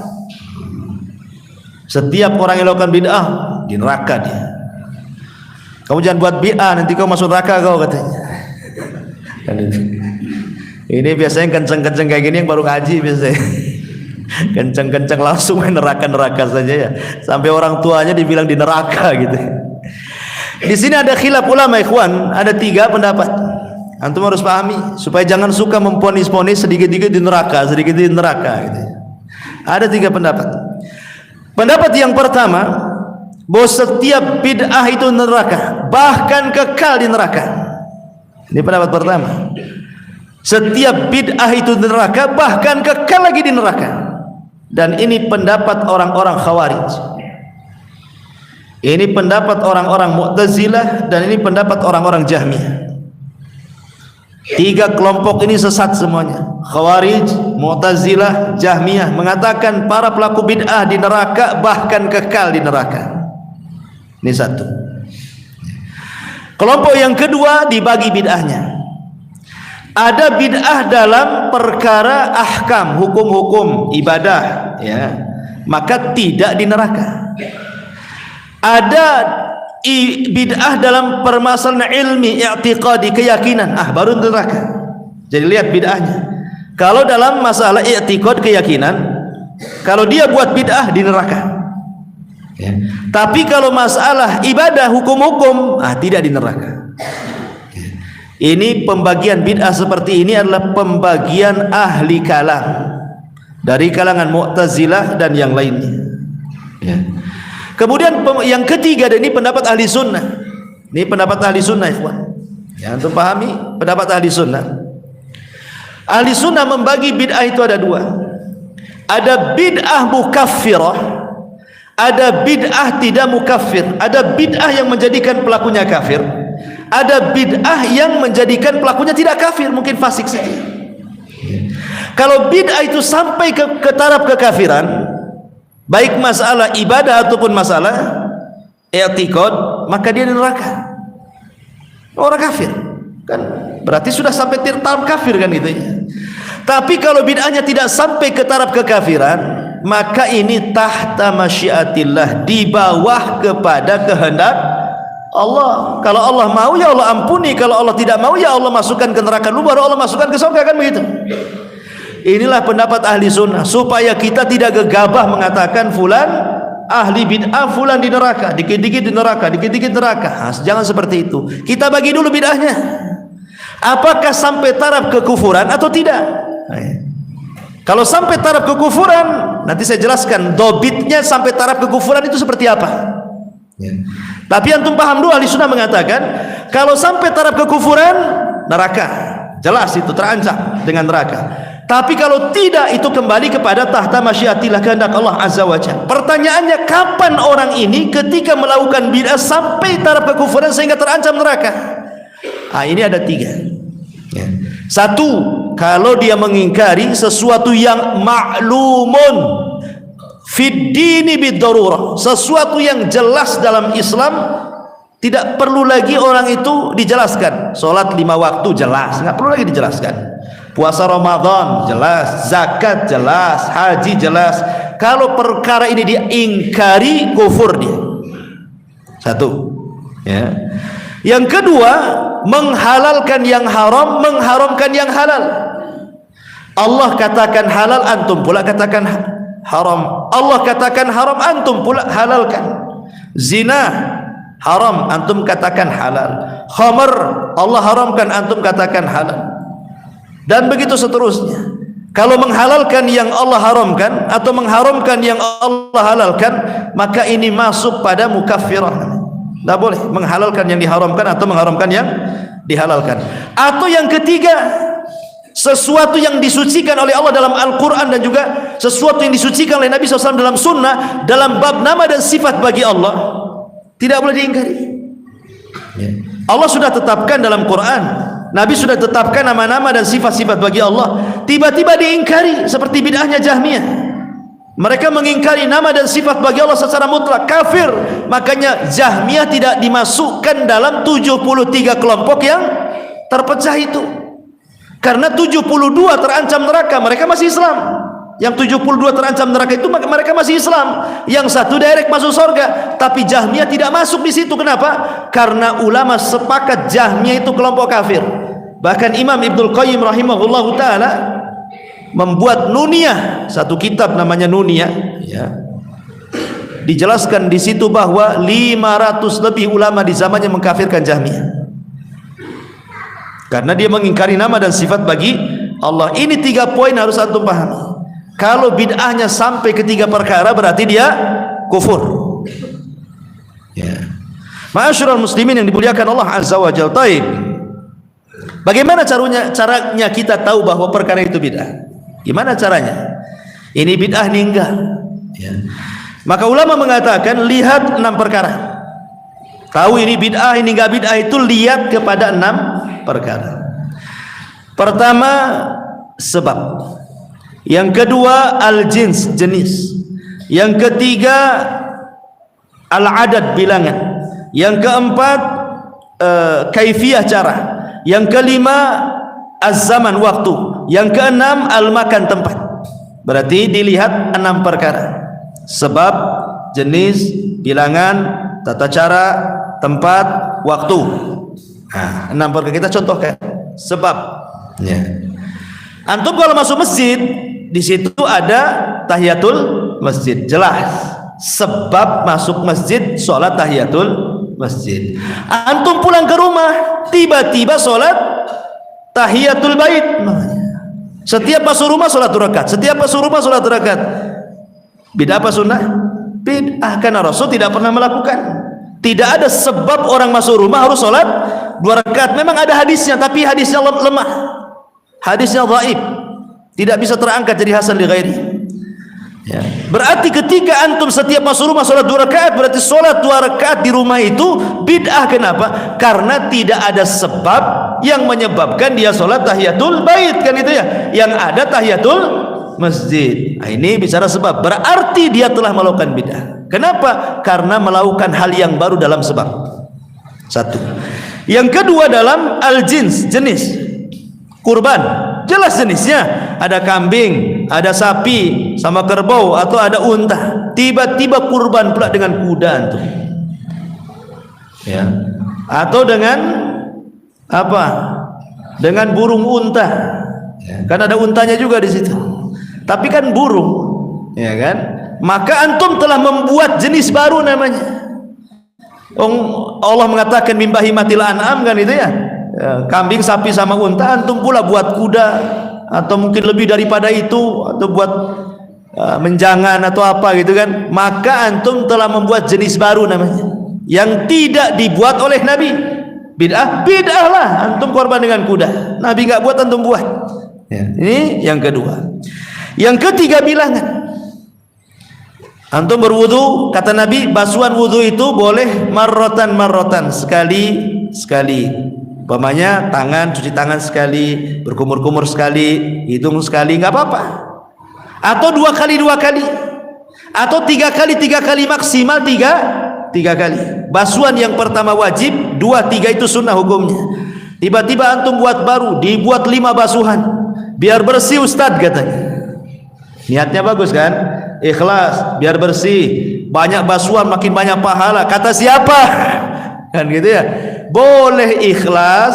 [SPEAKER 2] Setiap orang yang melakukan bid'ah di neraka dia. Kamu jangan buat bid'ah nanti kau masuk neraka kau, katanya. Ini biasanya kenceng-kenceng kayak gini yang baru ngaji biasanya. Kenceng-kenceng langsung main neraka-neraka saja ya. Sampai orang tuanya dibilang di neraka gitu. Di sini ada khilaf ulama ikhwan, ada 3 pendapat. Antum harus pahami supaya jangan suka memponis-ponis sedikit-sedikit di neraka, sedikit di neraka gitu. Ada 3 pendapat. Pendapat yang pertama, bahwa setiap bid'ah itu neraka, bahkan kekal di neraka. Ini pendapat pertama. Setiap bid'ah itu neraka, bahkan kekal lagi di neraka. Dan ini pendapat orang-orang Khawarij. Ini pendapat orang-orang Mu'tazilah dan ini pendapat orang-orang Jahmiyah. 3 kelompok ini sesat semuanya. Khawarij, Mu'tazilah, Jahmiyah mengatakan para pelaku bid'ah di neraka, bahkan kekal di neraka. Ini satu. Kelompok yang kedua dibagi bid'ahnya. Ada bid'ah dalam perkara ahkam, hukum-hukum ibadah ya, maka tidak di neraka. Ada bid'ah dalam permasalahan ilmi, i'tiqadi, keyakinan, baru di neraka. Jadi lihat bid'ahnya. Kalau dalam masalah i'tiqad, keyakinan, kalau dia buat bid'ah di neraka ya. Tapi kalau masalah ibadah, hukum-hukum, tidak di neraka. Ini pembagian bid'ah seperti ini adalah pembagian ahli kalam dari kalangan Mu'tazilah dan yang lainnya ya. Kemudian yang ketiga, dan ini pendapat ahli sunnah. Ini pendapat ahli sunnah ikhwan ya, untuk pahami pendapat ahli sunnah. Ahli sunnah membagi bid'ah itu ada 2. Ada bid'ah mukaffirah, ada bid'ah tidak mukaffir. Ada bid'ah yang menjadikan pelakunya kafir, ada bid'ah yang menjadikan pelakunya tidak kafir, mungkin fasik saja. Kalau bid'ah itu sampai ke taraf kekafiran, baik masalah ibadah ataupun masalah i'tiqad, maka dia di neraka. Orang kafir kan berarti sudah sampai taraf kafir kan gitu ya. Tapi kalau bid'ahnya tidak sampai ke taraf kekafiran, maka ini tahta masyiatillah, di bawah kepada kehendak Allah. Kalau Allah mau ya Allah ampuni, kalau Allah tidak mau ya Allah masukkan ke neraka dulu baru Allah masukkan ke surga, kan begitu. Inilah pendapat ahli sunnah, supaya kita tidak gegabah mengatakan fulan ahli bid'ah, fulan di neraka, dikit-dikit di neraka, dikit-dikit neraka. Jangan seperti itu. Kita bagi dulu bid'ahnya, apakah sampai taraf kekufuran atau tidak. Kalau sampai taraf kekufuran, nanti saya jelaskan dobitnya sampai taraf kekufuran itu seperti apa ya. Tapi antum paham dulu, ahli sunnah mengatakan kalau sampai taraf kekufuran neraka. Jelas itu terancam dengan neraka. Tapi kalau tidak, itu kembali kepada tahta masyiatillah, kehendak Allah Azza wa Jalla. Pertanyaannya, kapan orang ini ketika melakukan bid'ah sampai taraf kekufuran sehingga terancam neraka? Ini ada 3 ya. 1, kalau dia mengingkari sesuatu yang ma'lumun fid dini bid-darurah, sesuatu yang jelas dalam Islam, tidak perlu lagi orang itu dijelaskan. Salat 5 waktu jelas, nggak perlu lagi dijelaskan. Puasa Ramadan jelas, zakat jelas, haji jelas. Kalau perkara ini diingkari, kufur dia. 1 ya. Yang kedua, menghalalkan yang haram, mengharamkan yang halal. Allah katakan halal, antum pula katakan haram. Allah katakan haram, antum pula halalkan. Zina haram, antum katakan halal. Khamr Allah haramkan, antum katakan halal. Dan begitu seterusnya. Kalau menghalalkan yang Allah haramkan atau mengharamkan yang Allah halalkan, maka ini masuk pada mukaffirah. Tidak boleh menghalalkan yang diharamkan atau mengharamkan yang dihalalkan. Atau yang ketiga, sesuatu yang disucikan oleh Allah dalam Al-Quran dan juga sesuatu yang disucikan oleh Nabi SAW dalam sunnah, dalam bab nama dan sifat bagi Allah, tidak boleh diingkari. Allah sudah tetapkan dalam Quran, Nabi sudah tetapkan nama-nama dan sifat-sifat bagi Allah, tiba-tiba diingkari seperti bid'ahnya Jahmiyah. Mereka mengingkari nama dan sifat bagi Allah secara mutlak, kafir. Makanya Jahmiyah tidak dimasukkan dalam 73 kelompok yang terpecah itu, karena 72 terancam neraka, mereka masih Islam. Yang 72 terancam neraka itu mereka masih Islam. Yang 1 direct masuk surga. Tapi Jahmiyah tidak masuk di situ. Kenapa? Karena ulama sepakat Jahmiyah itu kelompok kafir. Bahkan Imam Ibnul Qayyim rahimahullahu taala membuat Nuniyah, satu kitab namanya Nuniyah ya. Dijelaskan di situ bahwa 500 lebih ulama di zamannya mengkafirkan Jahmiyah karena dia mengingkari nama dan sifat bagi Allah. Ini 3 poin harus antum pahami. Kalau bid'ahnya sampai ke 3 perkara, berarti dia kufur ya. Ma'asyiral muslimin yang dimuliakan Allah Azza wa Jalla. Taib, bagaimana caranya kita tahu bahwa perkara itu bid'ah? Gimana caranya? Ini bid'ah, ini enggak ya. Maka ulama mengatakan, lihat 6 perkara. Tahu ini bid'ah, ini enggak bid'ah, itu lihat kepada 6 perkara. Pertama, sebab. Yang kedua, al-jins, jenis. Yang ketiga, al-adad, bilangan. Yang keempat, kaifiyah, cara. Yang kelima, az-zaman, waktu. Yang keenam, al-makan, tempat. Berarti dilihat 6 perkara: sebab, jenis, bilangan, tata cara, tempat, waktu. Nah, 6 perkara kita contohkan. Sebab ya. Antum kalau masuk masjid, di situ ada tahiyatul masjid, jelas. Sebab masuk masjid, sholat tahiyatul masjid. Antum pulang ke rumah, tiba-tiba sholat tahiyatul bait. Setiap masuk rumah sholat 2 rakaat, setiap masuk rumah sholat 2 rakaat. Bid'ah apa sunnah? Bid'ah, karena Rasul tidak pernah melakukan. Tidak ada sebab orang masuk rumah harus sholat 2 rakaat. Memang ada hadisnya, tapi hadisnya lemah, hadisnya dhaif, tidak bisa terangkat jadi hasan li ghairi ya. Berarti ketika antum setiap masuk rumah sholat 2 rakaat, berarti sholat 2 rakaat di rumah itu bid'ah. Kenapa? Karena tidak ada sebab yang menyebabkan dia sholat tahiyatul bait, kan itu ya. Yang ada tahiyatul masjid. Nah, ini bicara sebab, berarti dia telah melakukan bid'ah. Kenapa? Karena melakukan hal yang baru dalam sebab. 1. Yang kedua, dalam al-jins, jenis. Kurban, jelas jenisnya. Ada kambing, ada sapi, sama kerbau, atau ada unta. Tiba-tiba kurban pula dengan kuda itu ya. Atau dengan apa? Dengan burung unta ya. Kan ada untanya juga di situ, tapi kan burung ya kan. Maka antum telah membuat jenis baru namanya. Allah mengatakan min bahimatil an'am, kan itu ya. Kambing, sapi sama unta, antum pula buat kuda, atau mungkin lebih daripada itu, atau buat menjangan atau apa gitu kan. Maka antum telah membuat jenis baru namanya, yang tidak dibuat oleh Nabi. bid'ah lah, antum korban dengan kuda. Nabi nggak buat, antum buat. Ya, ini yang kedua. Yang ketiga, bilangan. Antum berwudu, kata Nabi, basuhan wudu itu boleh marrotan, sekali. Umpamanya tangan, cuci tangan sekali, berkumur-kumur sekali, hidung sekali, nggak apa-apa. Atau dua kali, atau tiga kali, maksimal tiga kali. Basuhan yang pertama wajib, 2, 3 itu sunnah hukumnya. Tiba-tiba antum buat baru, dibuat 5 basuhan, biar bersih Ustadz katanya. Niatnya bagus kan? Ikhlas, biar bersih, banyak basuhan makin banyak pahala. Kata siapa? Kan gitu ya. Boleh ikhlas,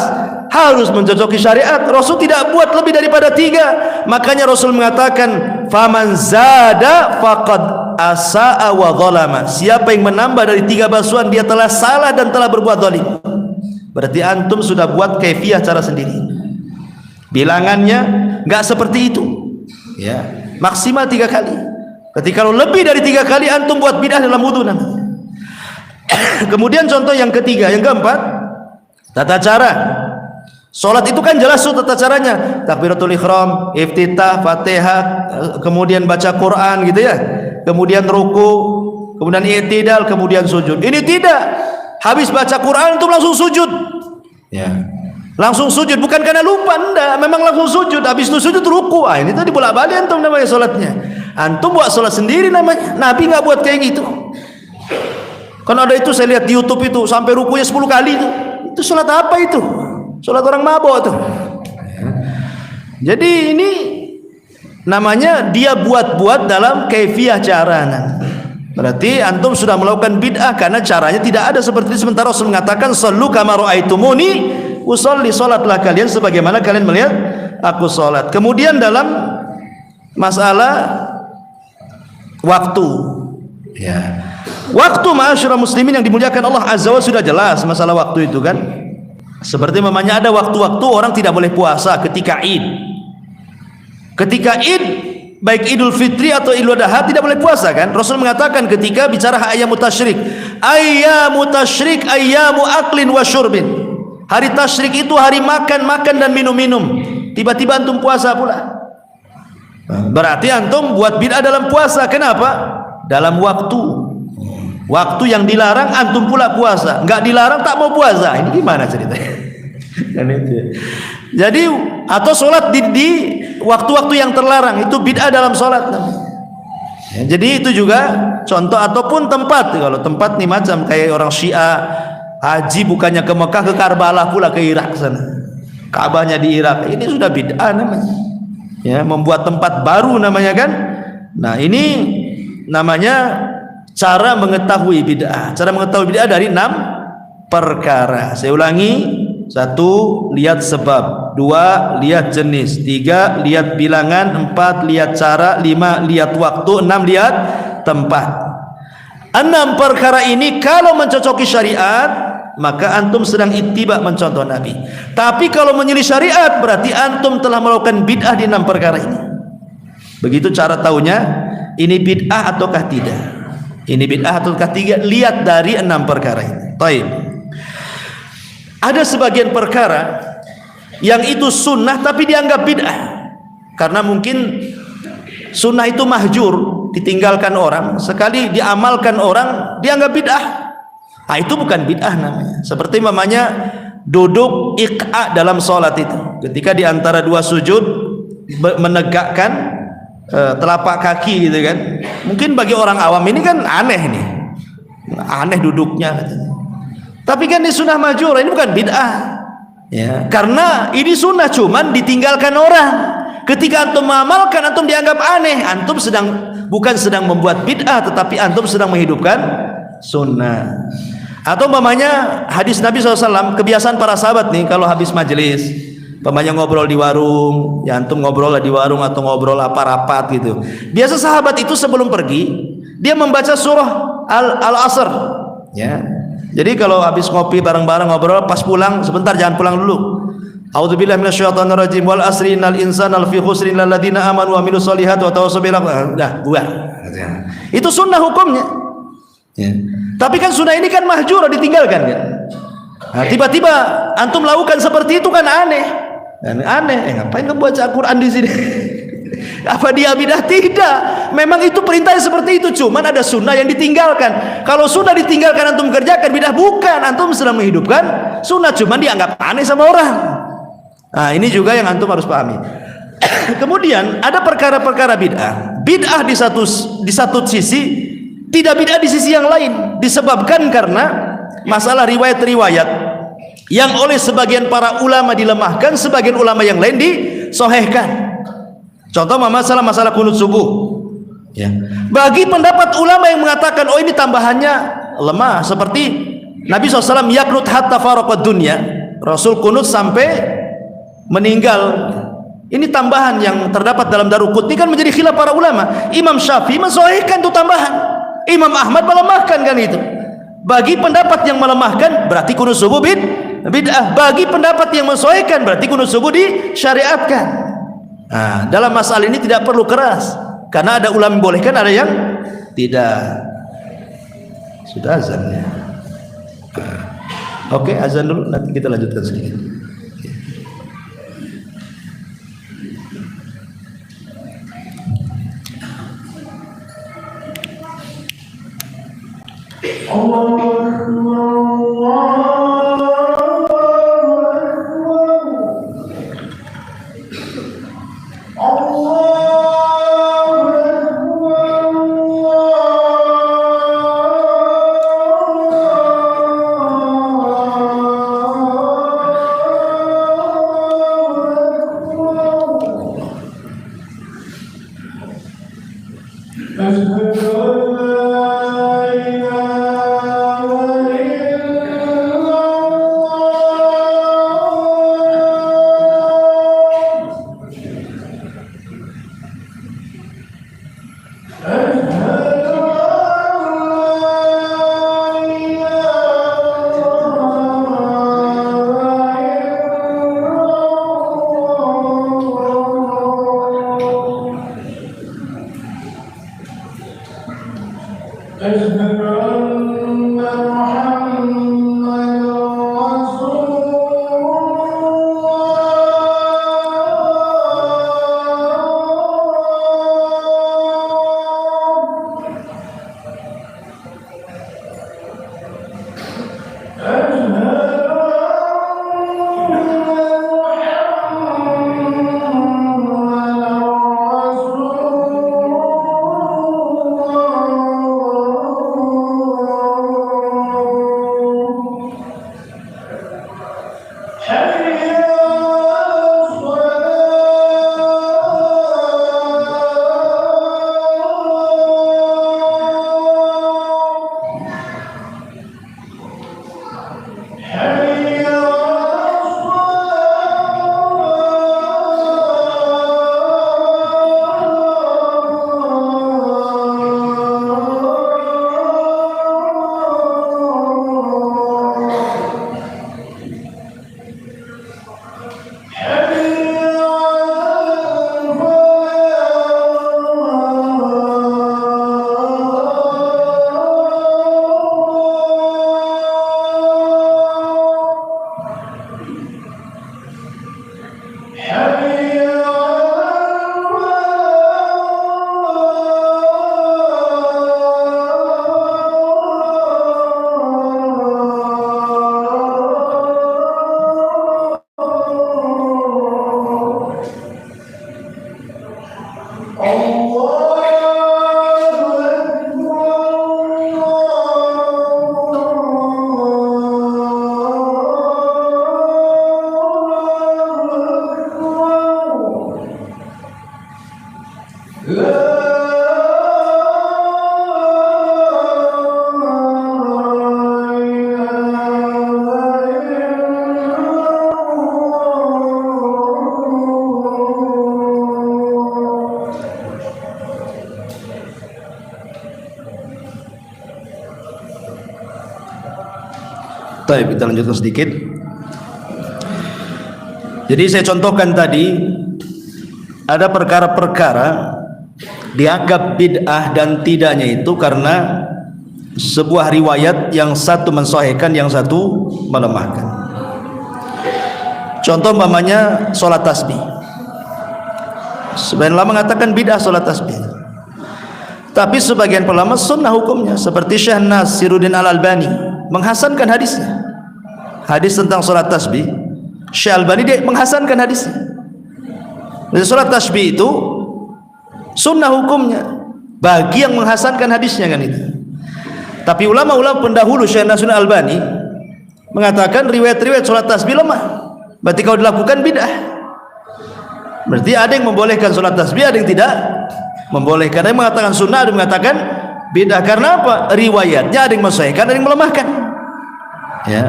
[SPEAKER 2] harus mencocoki syariat. Rasul tidak buat lebih daripada 3. Makanya Rasul mengatakan, faman zada faqad asa'a wa zalama. Siapa yang menambah dari 3 basuhan, dia telah salah dan telah berbuat zalim. Berarti antum sudah buat kaifiyah cara sendiri. Bilangannya nggak seperti itu. Ya, maksimal 3 kali. Ketika kalau lebih dari 3 kali, antum buat bid'ah dalam wudu namanya. Kemudian contoh yang ketiga, yang keempat, tata cara. Salat itu kan jelas tata caranya, takbiratul ihram, iftitah, Fatihah, kemudian baca Quran gitu ya. Kemudian ruku, kemudian i'tidal, kemudian sujud. Ini tidak. Habis baca Quran antum langsung sujud. Ya. Langsung sujud, bukan karena lupa, enggak, memang langsung sujud. Habis itu sujud ruku. Ini tadi bolak-balik antum namanya salatnya. Antum buat salat sendiri namanya. Nabi enggak buat kayak gitu. Kan ada itu saya lihat di YouTube itu sampai rukunya 10 kali itu. Itu salat apa itu? Salat orang mabok tuh. Jadi ini namanya dia buat-buat dalam kaifiyah cara. Berarti antum sudah melakukan bid'ah karena caranya tidak ada seperti itu. Sementara Rasul mengatakan sallu kama ra'aitumuni usolli, salatlah kalian sebagaimana kalian melihat aku salat. Kemudian dalam masalah waktu, ya, waktu ma'asyiral muslimin yang dimuliakan Allah Azza wa sudah jelas masalah waktu itu kan. Seperti memangnya ada waktu-waktu orang tidak boleh puasa ketika Id. Ketika Id, baik Idul Fitri atau Idul Adha tidak boleh puasa kan. Rasul mengatakan ketika bicara ayyamu tasyrik, ayyamu aklin wa syurbin. Hari tasyrik itu hari makan dan minum-minum. Tiba-tiba antum puasa pula. Berarti antum buat bid'ah dalam puasa. Kenapa? Dalam waktu. Waktu yang dilarang antum pula puasa. Enggak dilarang tak mau puasa. Ini gimana ceritanya? Jadi atau sholat di waktu-waktu yang terlarang, itu bid'ah dalam sholat. Jadi itu juga contoh. Ataupun tempat. Kalau tempat nih macam kayak orang Syiah haji bukannya ke Mekah, ke Karbala pula, ke Irak sana. Ka'bahnya di Irak. Ini sudah bid'ah namanya. Ya, membuat tempat baru namanya kan. Nah, ini namanya cara mengetahui bid'ah. Cara mengetahui bid'ah dari 6 perkara. Saya ulangi. 1, lihat sebab. 2, lihat jenis. 3, lihat bilangan. 4, lihat cara. 5, lihat waktu. 6, lihat tempat. 6 perkara ini kalau mencocoki syariat, maka antum sedang ittiba, mencontoh Nabi. Tapi kalau menyelisih syariat, berarti antum telah melakukan bid'ah di 6 perkara ini. Begitu cara tahunya, ini bid'ah ataukah tidak. Ini bid'ah ataukah tidak, lihat dari 6 perkara ini. Baik. Ada sebagian perkara yang itu sunnah tapi dianggap bid'ah. Karena mungkin sunnah itu mahjur, ditinggalkan orang, sekali diamalkan orang dianggap bid'ah. Nah, itu bukan bid'ah namanya. Seperti mamanya duduk iqa dalam sholat itu, ketika diantara 2 sujud menegakkan telapak kaki gitu kan. Mungkin bagi orang awam ini kan aneh nih, aneh duduknya. Tapi kan ini sunnah mahjur, ini bukan bid'ah. Ya, karena ini sunnah cuman ditinggalkan orang. Ketika antum mengamalkan, antum dianggap aneh. Antum bukan sedang membuat bid'ah, tetapi antum sedang menghidupkan sunnah. Atau umpamanya hadis Nabi SAW, kebiasaan para sahabat nih kalau habis majelis, umpamanya ngobrol di warung, ya antum ngobrol di warung atau ngobrol apa rapat gitu. Biasa sahabat itu sebelum pergi, dia membaca surah Al-Asr. Ya. Jadi kalau habis ngopi bareng-bareng ngobrol, pas pulang sebentar, jangan pulang dulu. A'udzubillahi minasyaitonirrajim, wal asri innal insana lafi khusrin illal ladzina amanu wa amilus solihati wa tawassaw bil haqqi. Dah, buat. Itu sunnah hukumnya. Ya. Tapi kan sunnah ini kan mahjur, ditinggalkan kan. Nah, tiba-tiba antum lakukan seperti itu kan aneh. Dan aneh, ngapain kamu baca Al-Quran di sini? Apa dia bidah? Tidak. Memang itu perintahnya seperti itu. Cuman ada sunnah yang ditinggalkan. Kalau sunnah ditinggalkan antum kerjakan bidah, bukan. Antum sedang menghidupkan sunnah, cuman dianggap aneh sama orang. Nah, ini juga yang antum harus pahami. Kemudian ada perkara-perkara bid'ah. Bid'ah di satu sisi, tidak bid'ah di sisi yang lain. Disebabkan karena masalah riwayat-riwayat yang oleh sebagian para ulama dilemahkan, sebagian ulama yang lain disohehkan. Contoh masalah kunut subuh. Ya. Bagi pendapat ulama yang mengatakan oh ini tambahannya lemah, seperti Nabi SAW yaknut hatta faraqad dunya, Rasul kunut sampai meninggal. Ini tambahan yang terdapat dalam Daruqutni, kan menjadi khilaf para ulama. Imam Syafi'i mensohihkan itu tambahan, Imam Ahmad melemahkan kan itu. Bagi pendapat yang melemahkan berarti kunut subuh bid'ah. Bagi pendapat yang mensohihkan berarti kunut subuh disyariatkan. Nah, dalam masalah ini tidak perlu keras, karena ada ulama membolehkan, ada yang tidak. Sudah azan ya. Oke, azan dulu, nanti kita lanjutkan sedikit. Baik, kita lanjutkan sedikit. Jadi saya contohkan tadi ada perkara-perkara dianggap bid'ah dan tidaknya itu karena sebuah riwayat yang satu mensahihkan, yang satu melemahkan. Contoh umpamanya salat tasbih. Sebagian ulama mengatakan bid'ah salat tasbih, tapi sebagian ulama sunnah hukumnya, seperti Syekh Nasiruddin Al-Albani menghasankan hadisnya. Hadis tentang salat tasbih, Syekh Al-Albani dia menghasankan hadisnya. Jadi salat tasbih itu sunnah hukumnya bagi yang menghasankan hadisnya, kan itu. Tapi ulama-ulama pendahulu Syekh Nasiruddin Al-Albani mengatakan riwayat-riwayat salat tasbih lemah. Berarti kalau dilakukan bid'ah. Berarti ada yang membolehkan salat tasbih, ada yang tidak membolehkan. Ada yang mengatakan sunnah, ada yang mengatakan bid'ah. Karena apa? Riwayatnya ada yang mensahihkan, ada yang melemahkan. Ya.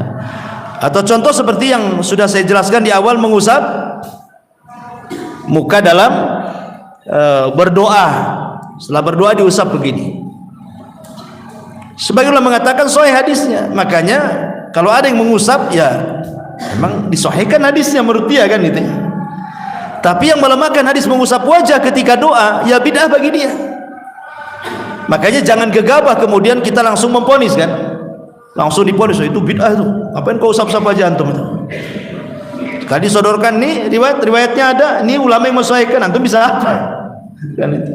[SPEAKER 2] Atau contoh seperti yang sudah saya jelaskan di awal, mengusap muka dalam berdoa. Setelah berdoa diusap begini. Sebagian ulama mengatakan sahih hadisnya. Makanya kalau ada yang mengusap, ya memang disahihkan hadisnya menurut dia, kan itu. Tapi yang melemahkan hadis mengusap wajah ketika doa, ya bid'ah bagi dia. Makanya jangan gegabah kemudian kita langsung memponis, kan, langsung diponis, oh, itu bid'ah tuh, ngapain kau usap-usap wajah antum itu. Tadi sodorkan nih riwayatnya ada, ini ulama yang mensahihkan, antum bisa apa, kan itu.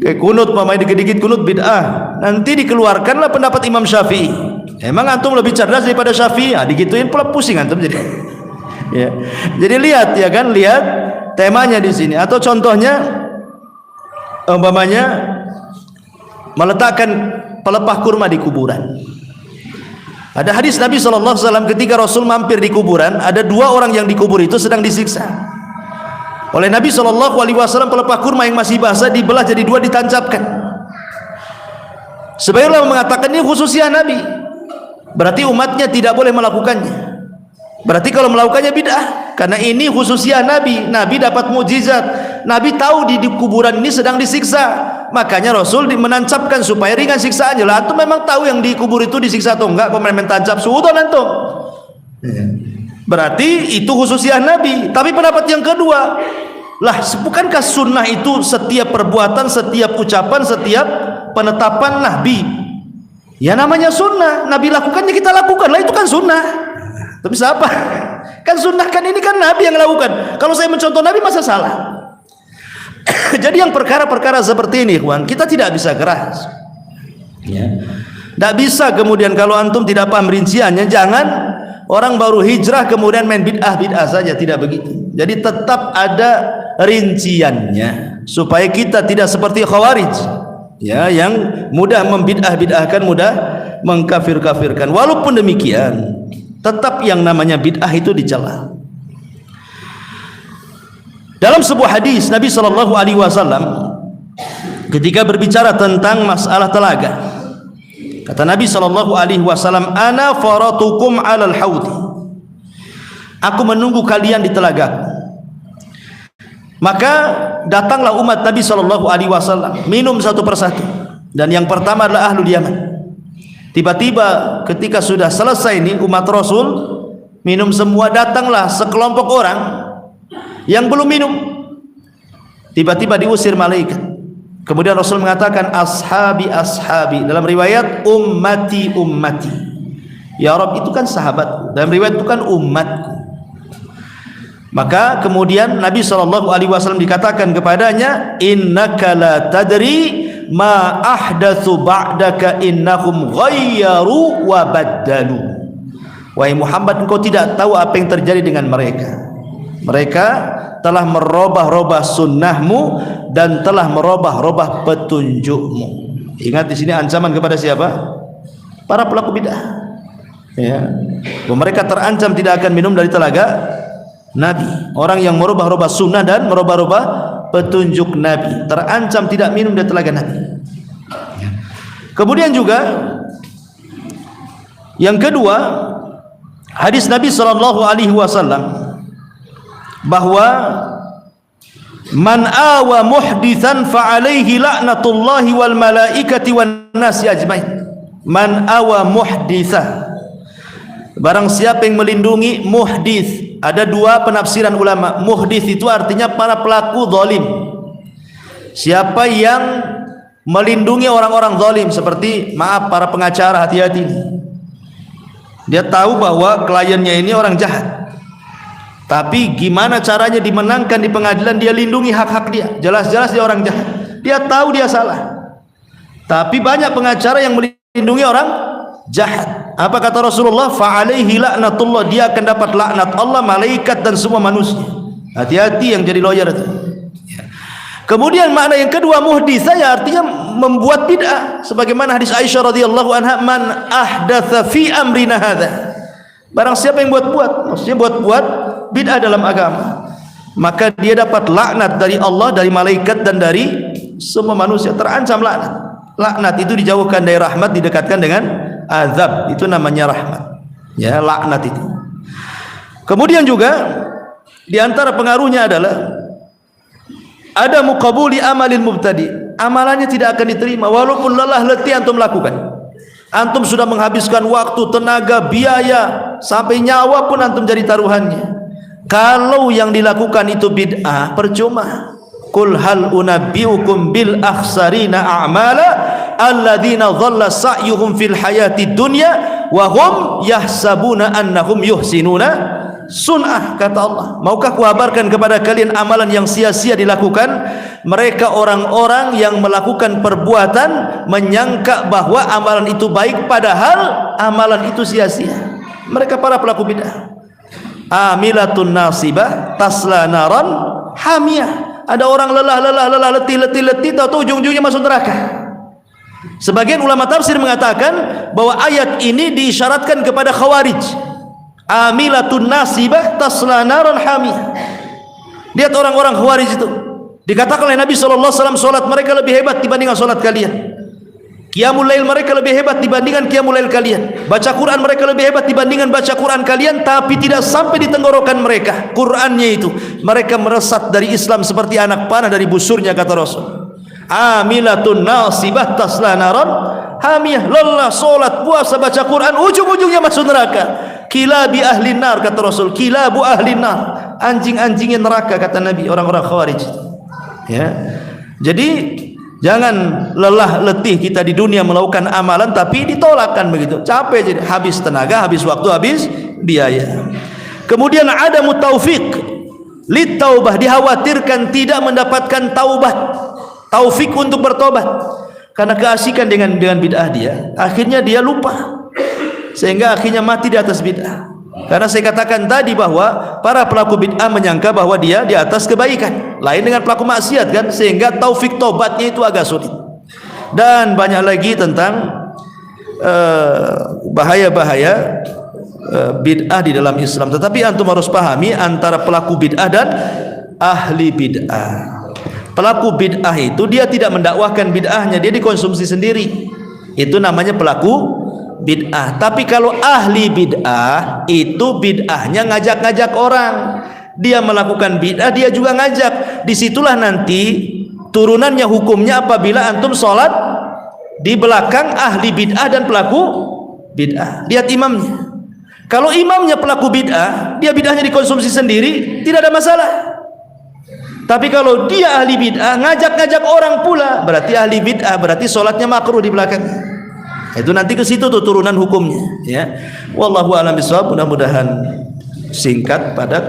[SPEAKER 2] Kayak kunut, pemain dikit-dikit kunut bid'ah, nanti dikeluarkanlah pendapat Imam Syafi'i. Emang antum lebih cerdas daripada Syafi'i? Ah, digituin pula pusing antum jadi. Ya. Jadi lihat, ya kan, lihat temanya di sini. Atau contohnya umpamanya meletakkan pelepah kurma di kuburan. Ada hadis Nabi SAW ketika Rasul mampir di kuburan, ada dua orang yang dikubur itu sedang disiksa. Oleh Nabi SAW pelepah kurma yang masih basah dibelah jadi dua, ditancapkan. Sebagian ulama mengatakan ini khususnya Nabi, berarti umatnya tidak boleh melakukannya. Berarti kalau melakukannya bid'ah, karena ini khususnya Nabi. Nabi dapat mukjizat, Nabi tahu di kuburan ini sedang disiksa, makanya Rasul menancapkan supaya ringan siksaannya. Lah antum memang tahu yang di kubur itu disiksa atau enggak, kok main tancap suudon antum. Berarti itu khususnya Nabi. Tapi pendapat yang kedua, lah bukankah sunnah itu setiap perbuatan, setiap ucapan, setiap penetapan Nabi? Ya namanya sunnah, Nabi lakukannya kita lakukan, lah itu kan sunnah. Tapi siapa? Kan sunnah, kan ini kan Nabi yang lakukan. Kalau saya mencontoh Nabi masa salah? Jadi yang perkara-perkara seperti ini, kawan, kita tidak bisa keras. Ya. Tidak bisa kemudian kalau antum tidak paham rinciannya, jangan orang baru hijrah kemudian main bid'ah saja, tidak begitu. Jadi tetap ada rinciannya supaya kita tidak seperti Khawarij, ya, yang mudah membid'ah-bid'ahkan, mudah mengkafir-kafirkan. Walaupun demikian, tetap yang namanya bid'ah itu dicela. Dalam sebuah hadis Nabi SAW ketika berbicara tentang masalah telaga, kata Nabi SAW, ana faratukum alal haudi, aku menunggu kalian di telaga. Maka datanglah umat Nabi SAW minum satu persatu, dan yang pertama adalah ahlul Yaman. Tiba-tiba ketika sudah selesai ini umat Rasul minum semua, datanglah sekelompok orang yang belum minum. Tiba-tiba diusir malaikat. Kemudian Rasul mengatakan ashabi ashabi, dalam riwayat ummati ummati. Ya Rabb, itu kan sahabat, dalam riwayat itu kan umatku. Maka kemudian Nabi SAW dikatakan kepadanya, innaka la tadri ma ahdatsu ba'daka innahum ghayyaru wa baddalu. Wahai Muhammad, engkau tidak tahu apa yang terjadi dengan mereka. Mereka telah merubah-rubah sunnahmu dan telah merubah-rubah petunjukmu. Ingat, di sini ancaman kepada siapa? Para pelaku bid'ah. Ya. Mereka terancam tidak akan minum dari telaga Nabi. Orang yang merubah-rubah sunnah dan merubah-rubah petunjuk Nabi terancam tidak minum dari telaga Nabi. Kemudian juga yang kedua, hadis Nabi SAW bahwa man awa muhditsan fa alaihi la'natullahi wal malaikati wan nasi ajmain. Man awa muhditsa, barang siapa yang melindungi muhdits. Ada dua penafsiran ulama. Muhdits itu artinya para pelaku zalim. Siapa yang melindungi orang-orang zalim. Seperti, maaf para pengacara, hati-hati. Dia tahu bahwa kliennya ini orang jahat, tapi gimana caranya dimenangkan di pengadilan, dia lindungi hak-hak dia. Jelas-jelas dia orang jahat, dia tahu dia salah, tapi banyak pengacara yang melindungi orang jahat. Apa kata Rasulullah? Fa'alaihi la'natullah, dia akan dapat laknat Allah, malaikat dan semua manusia. Hati-hati yang jadi lawyer itu. Kemudian makna yang kedua, muhditsah, ya artinya membuat bid'ah. Sebagaimana hadis Aisyah radhiyallahu anha, man ahdatsa fi amrina hadza, barang siapa yang buat-buat, maksudnya buat-buat bid'ah dalam agama, maka dia dapat laknat dari Allah, dari malaikat dan dari semua manusia. Terancam laknat. Laknat itu dijauhkan dari rahmat, didekatkan dengan azab. Itu namanya rahmat. Ya, laknat itu. Kemudian juga di antara pengaruhnya adalah ada muqabuli amalil mubtadi. Amalannya tidak akan diterima walaupun lelah letih antum lakukan. Antum sudah menghabiskan waktu, tenaga, biaya, sampai nyawa pun antum jadi taruhannya. Kalau yang dilakukan itu bid'ah, percuma. Qul hal unabbiukum bil akhsarina a'mala alladzina dhalla sa'yuhum fil hayatid dunya wa hum yahsabuna annahum yuhsinuna sun'ah. Kata Allah, maukah kuhabarkan kepada kalian amalan yang sia-sia dilakukan? Mereka orang-orang yang melakukan perbuatan menyangka bahwa amalan itu baik, padahal amalan itu sia-sia. Mereka para pelaku bid'ah. Amilatun nasibah tasla naran hamiyah. Ada orang lelah letih, tahu ujung-ujungnya masuk neraka. Sebagian ulama tafsir mengatakan bahwa ayat ini diisyaratkan kepada khawarij. Amilatun nasibah tasla naran hamiyah. Lihat orang-orang khawarij itu, dikatakan oleh Nabi SAW, solat mereka lebih hebat dibandingkan solat kalian. Qiyamul lail mereka lebih hebat dibandingkan qiyamul lail kalian. Baca Quran mereka lebih hebat dibandingkan baca Quran kalian. Tapi tidak sampai di tenggorokan mereka Qurannya itu. Mereka meresat dari Islam seperti anak panah dari busurnya, kata Rasul. Amilatun nasibah tasla naran hamiyah. Lelah solat, puasa, baca Quran, ujung-ujungnya masuk neraka. Kilabi ahli nar, kata Rasul. Kilabu ahli nar, anjing-anjingnya neraka, kata Nabi. Orang-orang khawarij, ya. Jadi jangan lelah letih kita di dunia melakukan amalan tapi ditolakkan begitu. Capek, jadi habis tenaga, habis waktu, habis biaya. Kemudian ada mutaufiq lit taubah, dikhawatirkan tidak mendapatkan taubat, taufik untuk bertobat karena keasikan dengan bid'ah dia. Akhirnya dia lupa, sehingga akhirnya mati di atas bid'ah. Karena saya katakan tadi bahwa para pelaku bid'ah menyangka bahwa dia di atas kebaikan, lain dengan pelaku maksiat kan, sehingga taufik tobatnya itu agak sulit. Dan banyak lagi tentang bahaya-bahaya bid'ah di dalam Islam. Tetapi antum harus pahami antara pelaku bid'ah dan ahli bid'ah. Pelaku bid'ah itu dia tidak mendakwahkan bid'ahnya, dia dikonsumsi sendiri. Itu namanya pelaku bid'ah. Tapi kalau ahli bid'ah itu bid'ahnya ngajak-ngajak orang. Dia melakukan bid'ah, dia juga ngajak. Disitulah nanti turunannya hukumnya apabila antum sholat di belakang ahli bid'ah dan pelaku bid'ah. Lihat imamnya. Kalau imamnya pelaku bid'ah, dia bid'ahnya dikonsumsi sendiri, tidak ada masalah. Tapi kalau dia ahli bid'ah, ngajak-ngajak orang pula, berarti ahli bid'ah, berarti sholatnya makruh di belakang. Itu nanti ke situ tuh turunan hukumnya, ya. Wallahu a'lam bishawab. Mudah-mudahan singkat, padat,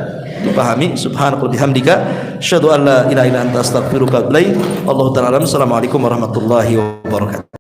[SPEAKER 2] dipahami. Subhanallah bihamdika, asyhadu an la ilaha illa anta, astaghfiruka wa atubu ilaik. Allahu ta'ala. Assalamualaikum warahmatullahi wabarakatuh.